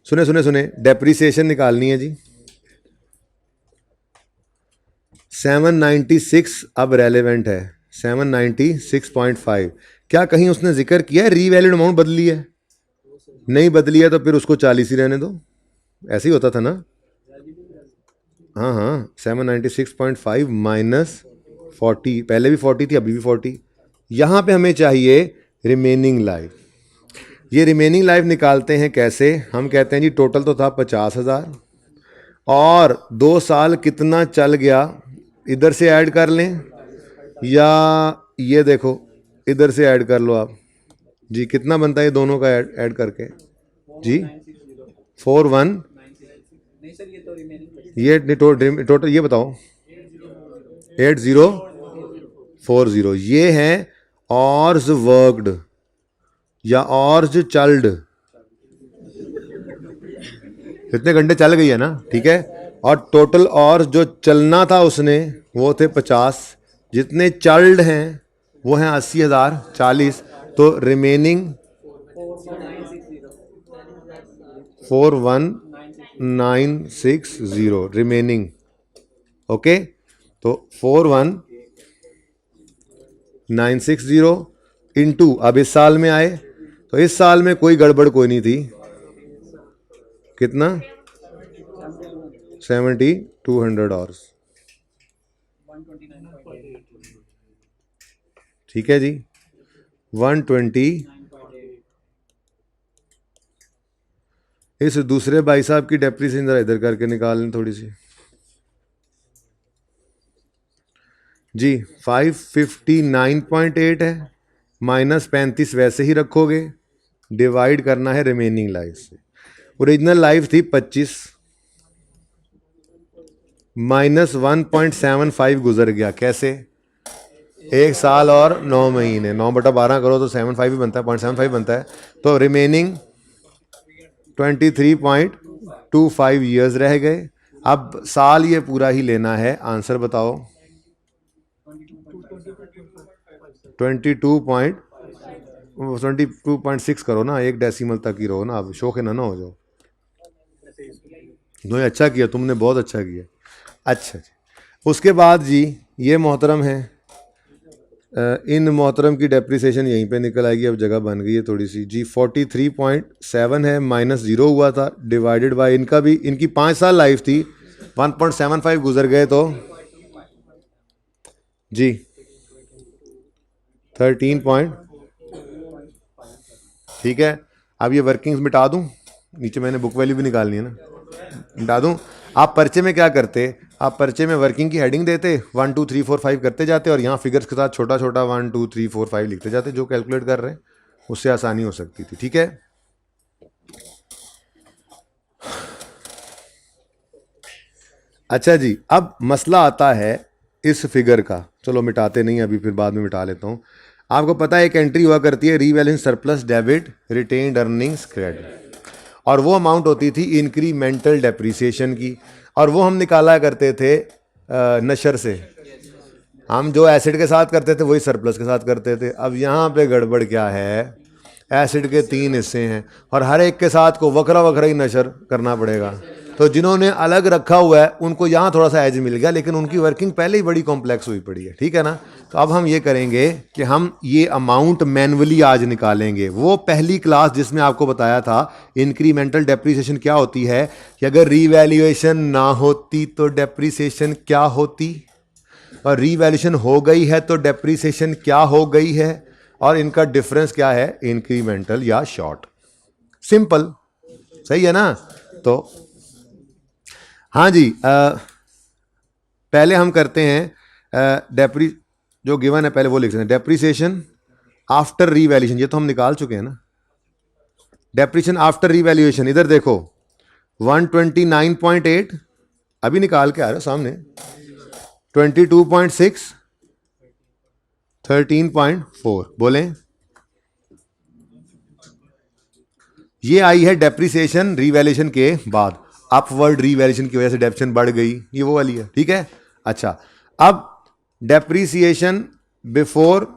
सुने सुने सुने, डेप्रिसिएशन निकालनी है जी। 796 अब रेलेवेंट है, 796.5। क्या कहीं उसने जिक्र किया है रीवैल्यूड अमाउंट बदली है? नहीं बदली है तो फिर उसको 40 ही रहने दो, ऐसे ही होता था ना। हाँ हाँ, 796.5 माइनस 40, पहले भी 40 थी अभी भी 40। यहाँ पे हमें चाहिए रिमेनिंग लाइफ। ये रिमेनिंग लाइफ निकालते हैं कैसे? हम कहते हैं जी टोटल तो था 50,000 और 2 साल कितना चल गया, इधर से ऐड कर लें या ये देखो इधर से ऐड कर लो आप जी, कितना बनता है ये दोनों का ऐड करके जी? 41, ये टोटल ये बताओ 8040, ये है ऑर्स वर्कड या ऑर्स चल्ड, कितने घंटे चल गई है ना, ठीक है। और टोटल और जो चलना था उसने वो थे 50, जितने चल्ड हैं वो हैं 80,040, तो रिमेनिंग 41,960 रिमेनिंग। ओके, तो 41,960 इंटू, अब इस साल में आए तो इस साल में कोई गड़बड़ कोई नहीं थी, कितना 7200 आवर्स, ठीक है जी 120। इस दूसरे भाई साहब की डेप्रिसिएशन जरा इधर करके निकाल लें थोड़ी सी जी। 559.8 है, माइनस 35 वैसे ही रखोगे, डिवाइड करना है रिमेनिंग लाइफ से। ओरिजिनल लाइफ थी 25, माइनस 1.75 गुजर गया, कैसे? 1 साल और 9 महीने, 9/12 करो तो 75 ही बनता है, 0.75 बनता है, तो रिमेनिंग 23.25 ईयर्स रह गए। अब साल ये पूरा ही लेना है, आंसर बताओ 22.6 करो ना, एक डेसिमल तक ही रहो ना, अब शौक ना हो जाओ। नहीं अच्छा किया तुमने, बहुत अच्छा किया। अच्छा जी, उसके बाद जी ये मोहतरम है, इन मोहतरम की डेप्रिसिएशन यहीं पे निकल आएगी, अब जगह बन गई है थोड़ी सी जी। 43.7 है, माइनस 0 हुआ था, डिवाइडेड बाय इनका भी, इनकी 5 साल लाइफ थी, 1.75 गुजर गए तो जी 13 ठीक है। अब ये वर्किंग्स मिटा दूं, नीचे मैंने बुक वैल्यू भी निकालनी है ना, मिटा दूं। आप पर्चे में क्या करते, आप पर्चे में वर्किंग की हेडिंग देते, 1 2 3 4 5 करते जाते और यहाँ फिगर्स के साथ छोटा छोटा 1 2 3 4 5 लिखते जाते, जो कैलकुलेट कर रहे हैं उससे आसानी हो सकती थी, ठीक है। अच्छा जी, अब मसला आता है इस फिगर का, चलो मिटाते नहीं अभी, फिर बाद में मिटा लेता हूँ। आपको पता है एक एंट्री हुआ करती है revaluation surplus debit retained earnings credit, और वो अमाउंट होती थी इंक्रीमेंटल डेप्रिसिएशन की, और वो हम निकाला करते थे नशर से। हम जो एसिड के साथ करते थे वही सरप्लस के साथ करते थे। अब यहाँ पे गड़बड़ क्या है, एसिड के 3 हिस्से हैं और हर एक के साथ को वक्रा वक्रा ही नशर करना पड़ेगा, तो जिन्होंने अलग रखा हुआ है उनको यहाँ थोड़ा सा एज मिल गया, लेकिन उनकी वर्किंग पहले ही बड़ी कॉम्प्लेक्स हुई पड़ी है, ठीक है ना। तो अब हम ये करेंगे कि हम ये अमाउंट मैनुअली आज निकालेंगे। वो पहली क्लास जिसमें आपको बताया था इंक्रीमेंटल डेप्रिसिएशन क्या होती है, कि अगर रीवैल्यूएशन ना होती तो डेप्रिसिएशन क्या होती, और रीवैल्यूएशन हो गई है तो डेप्रिसिएशन क्या हो गई है, और इनका डिफरेंस क्या है, इंक्रीमेंटल या शॉर्ट। सिंपल, सही है ना। तो हाँ जी, पहले हम करते हैं डेप्री, जो गिवन है पहले वो लिख सकते हैं, डेप्रिसिएशन आफ्टर रीवैल्यूएशन, ये तो हम निकाल चुके हैं ना। डेप्रिसिएशन आफ्टर रीवैल्यूएशन, इधर देखो 129.8 अभी निकाल के आ रहे हो सामने, 22.6, 13.4 बोलें, ये आई है डेप्रिसिएशन रीवैल्यूएशन के बाद, अपवर्ड रीवैल्यूएशन की वजह से डेप्रिसिएशन बढ़ गई, ये वो वाली है, ठीक है। अच्छा, अब डेप्रिसिएशन बिफोर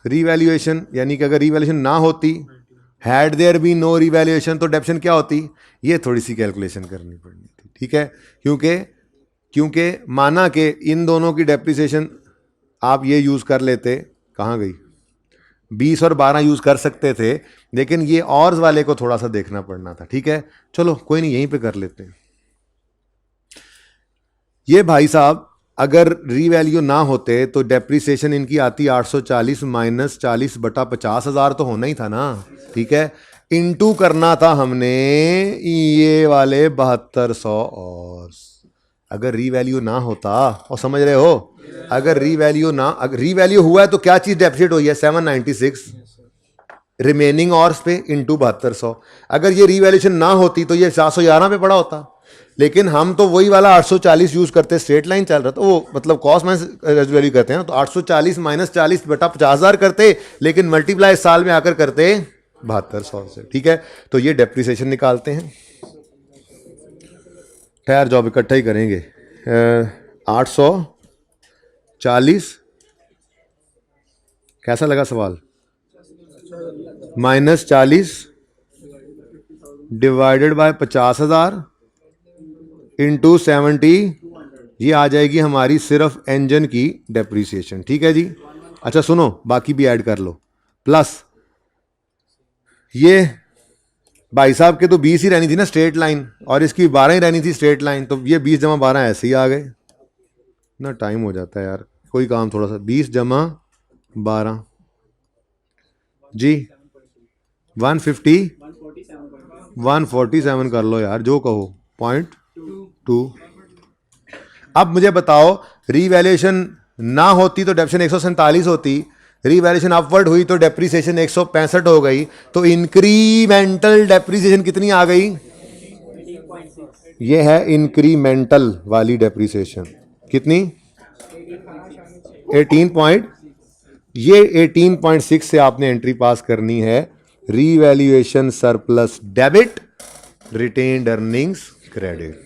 रीवैल्यूएशन, यानी कि अगर रीवैल्यूएशन ना होती, had there be no revaluation, तो डेप्रिसिएशन क्या होती, ये थोड़ी सी कैलकुलेशन करनी पड़नी थी, ठीक है। क्योंकि माना कि इन दोनों की डेप्रिसिएशन आप ये यूज़ कर लेते, कहाँ गई, 20 और 12 यूज़ कर सकते थे, लेकिन ये और वाले को थोड़ा सा देखना पड़ना था, ठीक है। चलो कोई नहीं, यहीं पे कर लेते हैं। ये भाई साहब अगर रीवैल्यू ना होते तो डेप्रिसिएशन इनकी आती 840 माइनस 40 बटा 50,000 तो होना ही था ना, ठीक है। इनटू करना था हमने ये वाले 7200 और अगर रीवैल्यू ना होता, और समझ रहे हो, अगर रीवैल्यू हुआ है तो क्या चीज डेफिसिट हुई है, 796 रिमेनिंग ऑर्स पे इंटू 7200। अगर ये रीवैल्यूएशन ना होती तो ये 711 पे पड़ा होता, लेकिन हम तो वही वाला 840 यूज करते, स्ट्रेट लाइन चल रहा था वो, मतलब कॉस्ट माइनस वैल्यू करते हैं ना, तो 840 माइनस 40 बटा 50,000 करते, लेकिन मल्टीप्लाई साल में आकर करते 7200 से, ठीक है। तो ये डेप्रिसिएशन निकालते हैं, ठहर जॉब इकट्ठा ही करेंगे। 840 कैसा लगा सवाल, माइनस 40 डिवाइडेड बाय 50,000 इंटू 70, ये आ जाएगी हमारी सिर्फ इंजन की डेप्रिसिएशन, ठीक है जी। अच्छा सुनो, बाकी भी ऐड कर लो, प्लस ये भाई साहब के तो 20 ही रहनी थी ना स्ट्रेट लाइन, और इसकी 12 ही रहनी थी स्ट्रेट लाइन, तो ये 20 जमा 12 ऐसे ही आ गए ना, टाइम हो जाता है यार, कोई काम थोड़ा सा, 20 जमा 12 जी 150 147 कर लो यार, जो कहो, 0.2। अब मुझे बताओ, रीवैल्यूएशन ना होती तो डेप्रिसिएशन 147 होती, रीवैल्यूएशन अपवर्ड हुई तो डेप्रिसिएशन 165 हो गई, तो इंक्रीमेंटल डेप्रिसिएशन कितनी आ गई, ये है इंक्रीमेंटल वाली डेप्रिसिएशन, कितनी 18 ये 18.6 से आपने एंट्री पास करनी है, revaluation surplus debit retained earnings credit,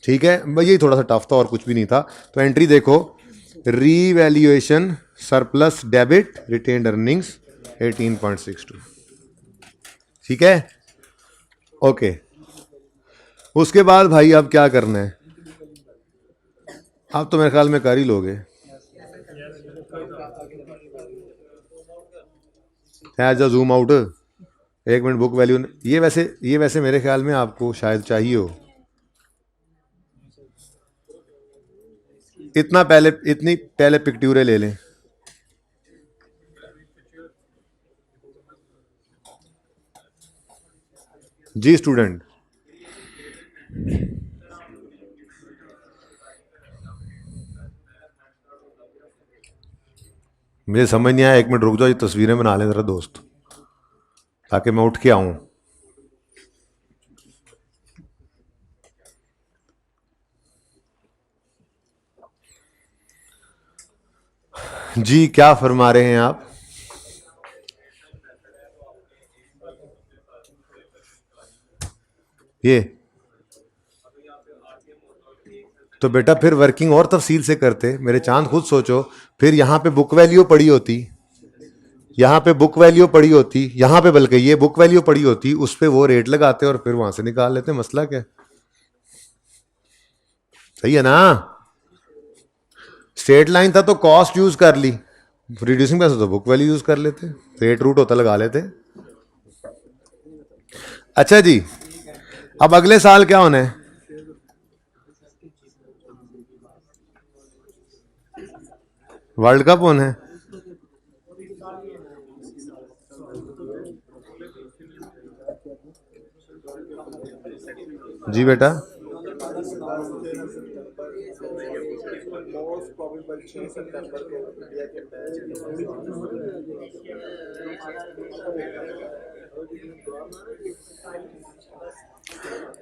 ठीक है। यही थोड़ा सा टफ था और कुछ भी नहीं था, तो एंट्री देखो, revaluation surplus debit retained earnings 18.62, ठीक है, ओके। उसके बाद भाई अब क्या करना है, अब तो मेरे ख्याल में कर ही लोगे, as a zoom out, 1 minute book value, ये वैसे मेरे ख्याल में आपको शायद चाहिए हो, इतनी पहले पिक्टूरे ले लें। जी स्टूडेंट, मुझे समझ नहीं आया, 1 मिनट रुक जाओ, ये तस्वीरें बना लें जरा दोस्त, ताकि मैं उठ के आऊं। जी क्या फरमा रहे हैं आप, ये तो बेटा फिर वर्किंग और तफसील से करते, मेरे चांद खुद सोचो, फिर यहाँ पे बुक वैल्यू पड़ी होती, यहाँ पे बुक वैल्यू पड़ी होती, यहाँ पे बल्कि ये बुक वैल्यू पड़ी होती, उस पे वो रेट लगाते और फिर वहां से निकाल लेते, मसला क्या, सही है ना। स्ट्रेट लाइन था तो कॉस्ट यूज कर ली, रिड्यूसिंग पैसा तो बुक वैल्यू यूज कर लेते, रेट रूट होता लगा लेते। अच्छा जी, अब अगले साल क्या होना है, वर्ल्ड कप होना है, जी बेटा,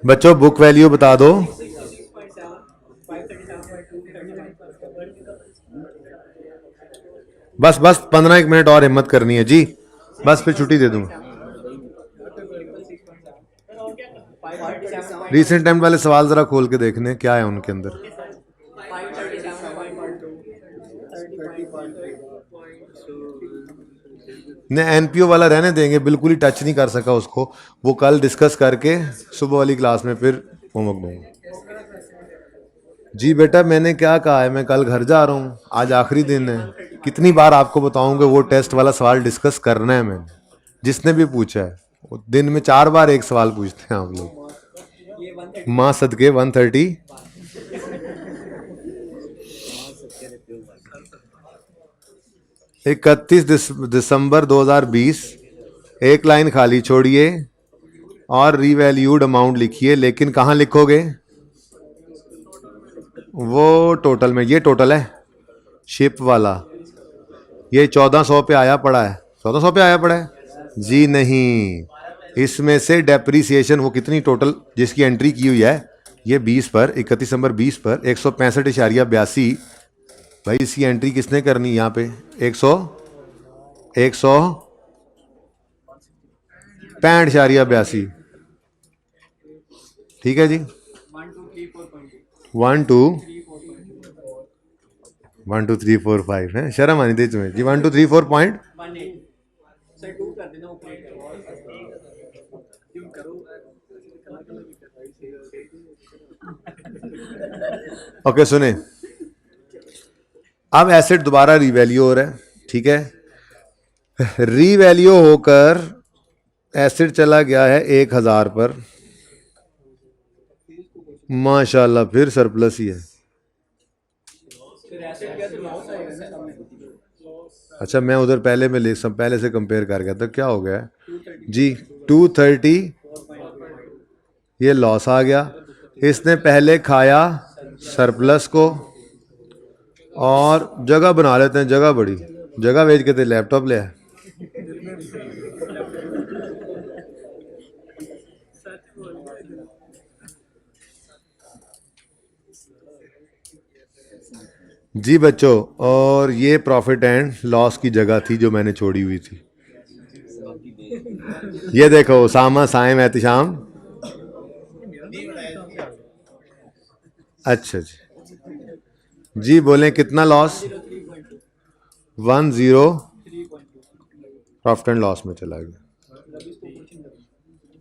बच्चों बुक वैल्यू बता दो, बस 15 एक मिनट और हिम्मत करनी है जी, बस फिर छुट्टी दे दूंगा। रिसेंट टाइम वाले सवाल जरा खोल के देखने क्या है उनके अंदर। ने एनपीओ वाला रहने देंगे, बिल्कुल ही टच नहीं कर सका उसको, वो कल डिस्कस करके सुबह वाली क्लास में फिर होमवर्क दूंगा। जी बेटा मैंने क्या कहा है, मैं कल घर जा रहा हूँ, आज आखिरी दिन है। कितनी बार आपको बताऊंगा वो टेस्ट वाला सवाल डिस्कस करना है मैंने, जिसने भी पूछा है। वो दिन में 4 बार एक सवाल पूछते हैं आप लोग। माँ सदके 130 31 दिसंबर 2020, एक लाइन खाली छोड़िए और रीवैल्यूड अमाउंट लिखिए, लेकिन कहाँ लिखोगे? वो टोटल में, ये टोटल है शिप वाला, ये 1400 पे आया पड़ा है, 1400 पे आया पड़ा है जी नहीं। इसमें से डेप्रीसिएशन वो कितनी टोटल जिसकी एंट्री की हुई है, ये 20 पर 31 दिसंबर 20 पर 165.82। भाई इसकी एंट्री किसने करनी यहाँ पे? 165.82। ठीक है जी। 1 2 3 4 5 है, शर्म आनी थी तुम्हें जी। 1 2 3 4 पॉइंट। ओके सुने, अब एसेट दोबारा रीवैल्यू हो रहा है, ठीक है। रीवैल्यू होकर एसेट चला गया है 1000 पर, माशाल्लाह फिर सरप्लस ही है। अच्छा मैं उधर पहले में लिख पहले से कंपेयर कर गया तो क्या हो गया जी? 230 ये लॉस आ गया। इसने पहले खाया सरप्लस को, और जगह बना लेते हैं, जगह बड़ी, जगह बेच के तो लैपटॉप ले आए। जी बच्चों, और ये प्रॉफिट एंड लॉस की जगह थी जो मैंने छोड़ी हुई थी। ये देखो उसामा साइम एहतिशाम। अच्छा जी, जी बोलें कितना लॉस? 10 प्रॉफिट एंड लॉस में चला गया।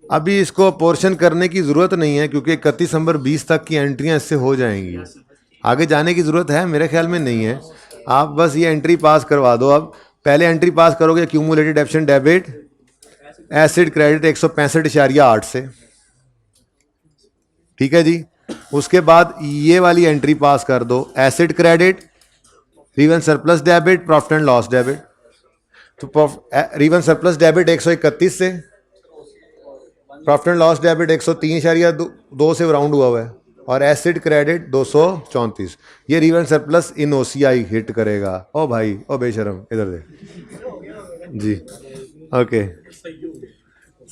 अभी इसको पोर्शन करने की जरूरत नहीं है क्योंकि 31 दिसंबर 20 तक की एंट्रियां इससे हो जाएंगी। आगे जाने की जरूरत है मेरे ख्याल में नहीं है। आप बस ये एंट्री पास करवा दो। अब पहले एंट्री पास करोगे क्यूमुलेटेड एप्शन डेबिट एसिड क्रेडिट 165.8 से, ठीक है जी। उसके बाद ये वाली एंट्री पास कर दो, asset credit reval surplus debit profit and loss debit. तो रिवन सरप्लस डेबिट 131 से, प्रॉफिट एंड लॉस डेबिट 103.2 से राउंड हुआ है, और एसिड क्रेडिट 234। ये रिवन सरप्लस इन ओसीआई हिट करेगा। ओ भाई ओ बेशरम इधर दे जी। ओके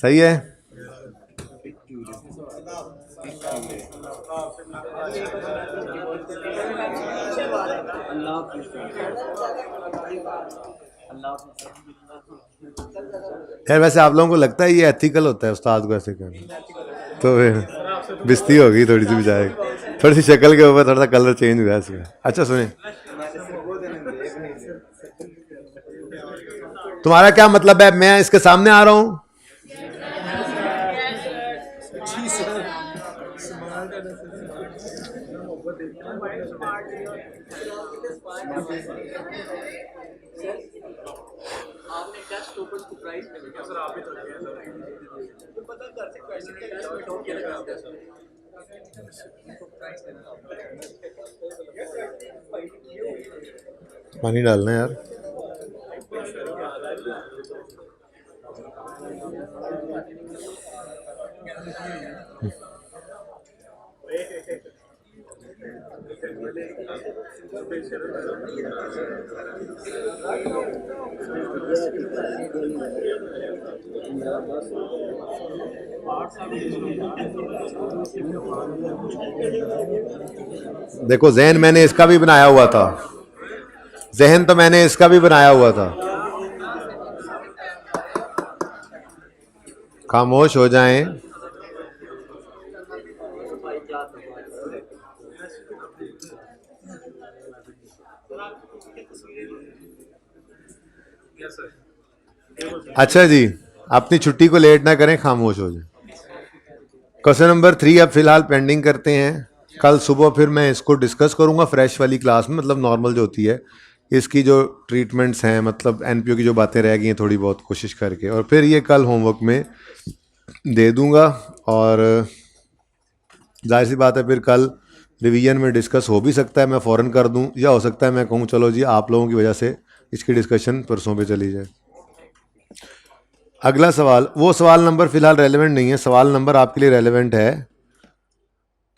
सही है। यार वैसे आप लोगों को लगता है ये एथिकल होता है उस्ताद को ऐसे करना? तो फिर बिस्ती होगी थोड़ी सी बेचारे, थोड़ी सी शक्ल के ऊपर थोड़ा सा कलर चेंज हुआ है इसका। अच्छा सुने, तुम्हारा क्या मतलब है? मैं इसके सामने आ रहा हूं, पानी डालना है यार। देखो जहन मैंने इसका भी बनाया हुआ था, जहन तो मैंने इसका भी बनाया हुआ था। खामोश हो जाएं। अच्छा जी, अपनी छुट्टी को लेट ना करें, खामोश हो जाए। क्वेश्चन नंबर 3 अब फिलहाल पेंडिंग करते हैं, कल सुबह फिर मैं इसको डिस्कस करूंगा फ्रेश वाली क्लास में, मतलब नॉर्मल जो होती है इसकी जो ट्रीटमेंट्स हैं, मतलब एनपीओ की जो बातें रह गई हैं थोड़ी बहुत कोशिश करके, और फिर ये कल होमवर्क में दे दूंगा। और जाहिर सी बात है फिर कल रिवीजन में डिस्कस हो भी सकता है मैं फ़ौरन कर दूं, या हो सकता है मैं कहूं चलो जी आप लोगों की वजह से इसकी डिस्कशन परसों पे चली जाए। अगला सवाल, वो सवाल नंबर फिलहाल रेलेवेंट नहीं है, सवाल नंबर आपके लिए रेलेवेंट है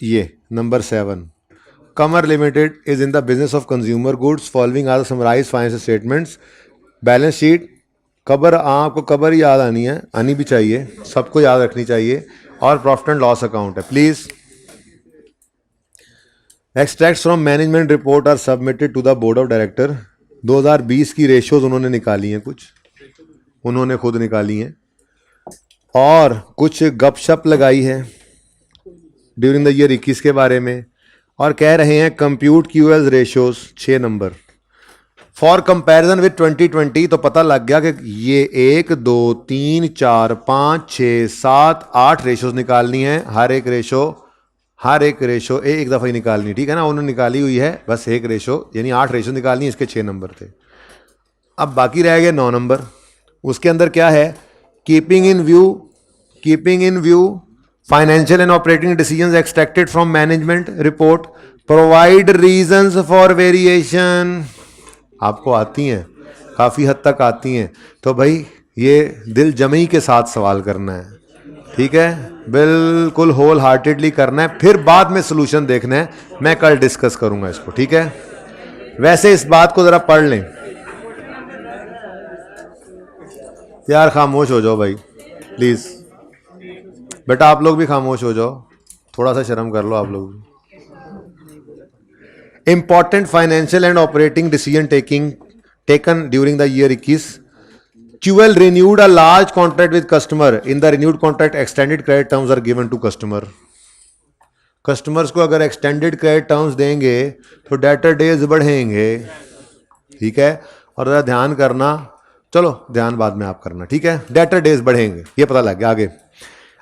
ये number 7। Kamar limited is in the business of consumer goods, following are summarise financial statements. Balance sheet, कबर, आपको कबर याद आनी है, आनी भी चाहिए, सबको याद रखनी चाहिए, और प्रॉफिट एंड लॉस अकाउंट है please. Extracts from management report are submitted to the board of director. 2020 की रेशियोज उन्होंने निकाली हैं, कुछ उन्होंने खुद निकाली हैं, और कुछ गपशप लगाई है ड्यूरिंग द ईयर 21 के बारे में, और कह रहे हैं compute QL ratios 6 number for comparison with 2020। तो पता लग गया कि ये 1 2 3 4 5 6 7 8 रेशियोज निकालनी है, हर एक रेशो एक दफ़ा ही निकालनी, ठीक है ना, उन्होंने निकाली हुई है बस एक रेशो, यानी 8 रेशो निकालनी है, इसके 6 नंबर थे। अब बाकी रह गए 9 नंबर, उसके अंदर क्या है, keeping in view financial and operating decisions extracted from management report, provide reasons for variation. आपको आती हैं, काफ़ी हद तक आती हैं, तो भाई ये दिल जमी के साथ सवाल करना है, ठीक है, बिल्कुल होल हार्टेडली करना है, फिर बाद में सोल्यूशन देखना है, मैं कल डिस्कस करूंगा इसको, ठीक है। वैसे इस बात को जरा पढ़ लें यार, खामोश हो जाओ भाई प्लीज, बेटा आप लोग भी खामोश हो जाओ, थोड़ा सा शर्म कर लो आप लोग भी। Important financial and operating decision taken during the year 21। QL renewed a large contract with customer. In the renewed contract, extended credit terms are given to customer. Customers को अगर एक्सटेंडेड क्रेडिट टर्म्स देंगे तो debtor days बढ़ेंगे, ठीक है, और ज़रा ध्यान करना, चलो ध्यान बाद में आप करना, ठीक है, डेटर डेज बढ़ेंगे, ये पता लग गया। आगे,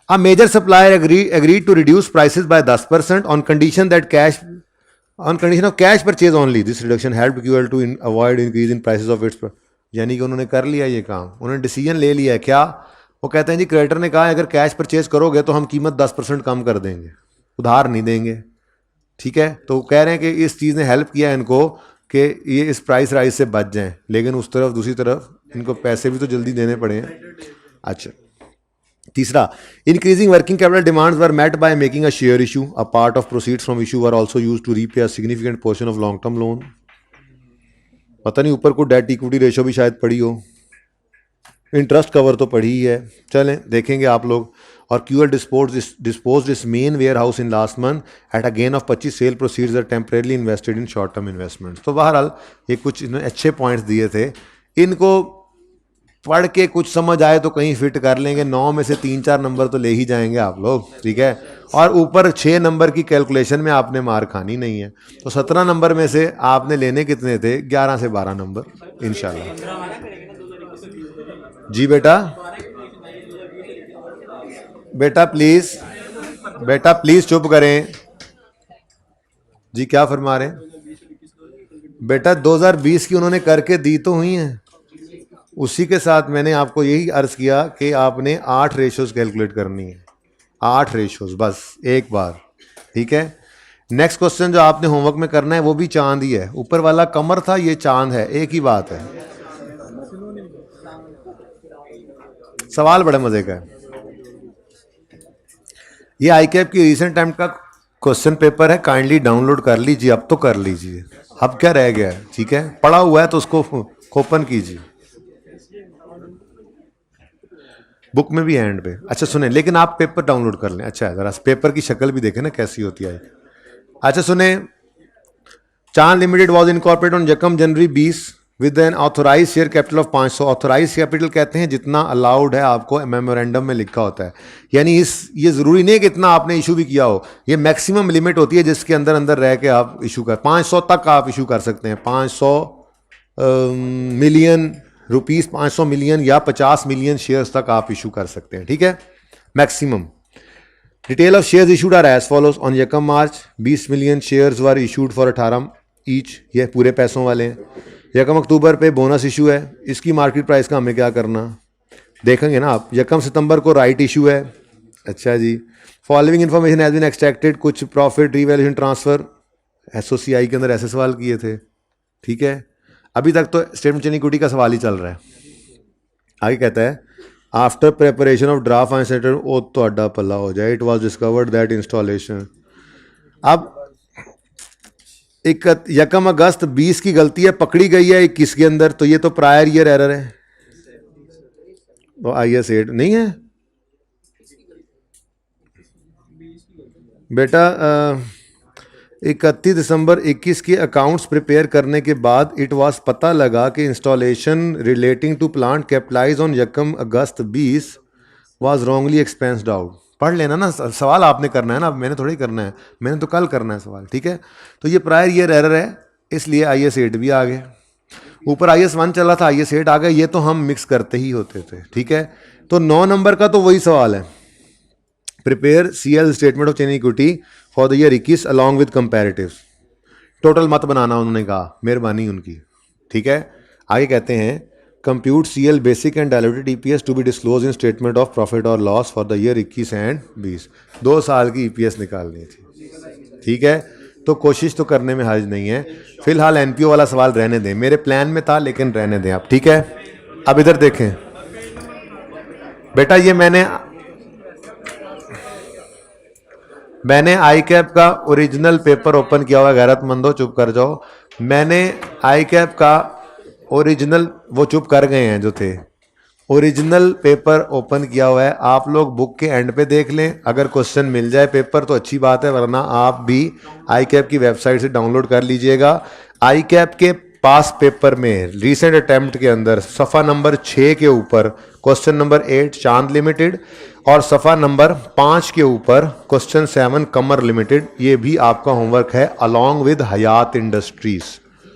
a major supplier agreed to reduce prices by 10% on condition of cash purchase only. This reduction helped QL to avoid increase in prices of its, यानी कि उन्होंने कर लिया ये काम, उन्होंने डिसीजन ले लिया है। क्या वो कहते हैं जी, क्रेडिटर ने कहा अगर कैश परचेज करोगे तो हम कीमत 10% कम कर देंगे, उधार नहीं देंगे, ठीक है। तो कह रहे हैं कि इस चीज़ ने हेल्प किया इनको कि ये इस प्राइस राइज से बच जाएं, लेकिन उस तरफ दूसरी तरफ इनको पैसे भी तो जल्दी देने पड़े हैं। अच्छा, तीसरा, increasing working capital demands were met by making a share issue, a part of proceeds from issue were also used to repay a significant portion of long term loan. पता नहीं ऊपर को डेट इक्विटी रेशो भी शायद पड़ी हो, interest cover तो पड़ी ही है, चलें देखेंगे आप लोग। और QL disposed its main warehouse in last month at a gain of 25 sale proceeds are temporarily invested in short term investments. तो बहरहाल ये कुछ इन्होंने अच्छे पॉइंट्स दिए थे, इनको पढ़ के कुछ समझ आए तो कहीं फिट कर लेंगे, 9 में से 3-4 नंबर तो ले ही जाएंगे आप लोग, ठीक है। और ऊपर 6 नंबर की कैलकुलेशन में आपने मार खानी नहीं है, तो 17 नंबर में से आपने लेने कितने थे, 11 से 12 नंबर इंशाल्लाह। जी बेटा प्लीज चुप करें जी, क्या फरमा रहे हैं बेटा, 2020 की उन्होंने करके दी तो हुई हैं, उसी के साथ मैंने आपको यही अर्ज किया कि आपने 8 रेशोज कैलकुलेट करनी है, 8 रेशोज बस एक बार, ठीक है। नेक्स्ट क्वेश्चन जो आपने होमवर्क में करना है वो भी चांद ही है, ऊपर वाला कमर था, ये चांद है, एक ही बात है। सवाल बड़े मजे का है, ये ICAP की रीसेंट टाइम का क्वेश्चन पेपर है, काइंडली डाउनलोड कर लीजिए, अब तो कर लीजिए, अब क्या रह गया है, ठीक है, पड़ा हुआ है तो उसको ओपन कीजिए, बुक में भी एंड पे। अच्छा सुने, लेकिन आप पेपर डाउनलोड कर लें, अच्छा है, जरा पेपर की शक्ल भी देखें ना कैसी होती है। अच्छा सुने, Chand limited was incorporated on जकम January 20 with an authorise share capital of 500। Authorise capital कहते हैं जितना अलाउड है आपको मेमोरेंडम में लिखा होता है, यानी ये ज़रूरी नहीं कि इतना आपने इशू भी किया हो, ये मैक्सिमम लिमिट होती है जिसके अंदर अंदर रह के आप इशू कर 500 तक आप इशू कर सकते हैं। 500 मिलियन रुपीस, 500 मिलियन या 50 मिलियन शेयर्स तक आप इशू कर सकते हैं, ठीक है, maximum. Detail of shares issued are as follows. On यकम March 20 million shares were issued for 18 each, ये पूरे पैसों वाले हैं। यकम अक्टूबर पे बोनस इशू है, इसकी मार्केट प्राइस का हमें क्या करना देखेंगे ना आप। यकम सितंबर को राइट इशू है, अच्छा जी। Following information has been extracted, कुछ प्रॉफिट रीवैल्यूएशन ट्रांसफर एसओसीआई के अंदर ऐसे सवाल किए थे, ठीक है। अभी तक तो स्टेटमेंट चेंज इक्विटी का सवाल ही चल रहा है। आगे कहता है after preparation of draft finance statement, ओ तो अड्डा पल्ला हो जाए, it was discovered that installation. अब यकम अगस्त 20 की गलती है, पकड़ी गई है 21 के अंदर, तो ये तो प्रायर ईयर एरर है, तो IAS 8 नहीं है बेटा। 31 दिसंबर 21 के अकाउंट्स प्रिपेयर करने के बाद इट वाज पता लगा कि installation relating to plant capitalise on यकम August 20 was wrongly expensed out. पढ़ लेना ना, सवाल आपने करना है ना, मैंने थोड़ी करना है, मैंने तो कल करना है सवाल, ठीक है। तो ये प्रायर ईयर एरर है, इसलिए IAS 8 भी आ गए। ऊपर IAS 1 चल रहा था, IAS 8 आ गए, ये तो हम मिक्स करते ही होते थे, ठीक है। तो 9 नंबर का तो वही सवाल है, prepare CL statement of change equity for the year 21 along with comparatives. Total मत बनाना उन्होंने कहा, मेहरबानी उनकी, ठीक है। आगे कहते हैं compute CL basic and diluted EPS to be disclose in statement of profit और loss for the year 21 and 20। 2 साल की EPS निकालनी थी, ठीक है। तो कोशिश तो करने में हर्ज नहीं है। फिलहाल NPO वाला सवाल रहने दें, मेरे प्लान में था लेकिन रहने दें आप, ठीक है। अब इधर देखें बेटा, ये मैंने ICAP का ओरिजिनल पेपर ओपन किया हुआ है, गैरतमंदो चुप कर जाओ। मैंने ICAP का ओरिजिनल, वो चुप कर गए हैं जो थे, ओरिजिनल पेपर ओपन किया हुआ है। आप लोग बुक के एंड पे देख लें, अगर क्वेश्चन मिल जाए पेपर तो अच्छी बात है, वरना आप भी ICAP की वेबसाइट से डाउनलोड कर लीजिएगा। ICAP के पास पेपर में रीसेंट अटेम्प्ट के अंदर सफ़ा नंबर 6 के ऊपर क्वेश्चन नंबर 8 चांद लिमिटेड और सफ़ा नंबर 5 के ऊपर क्वेश्चन 7 कमर लिमिटेड, ये भी आपका होमवर्क है अलॉन्ग विद हयात इंडस्ट्रीज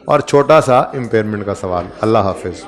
और छोटा सा इम्पेयरमेंट का सवाल। अल्लाह हाफिज़।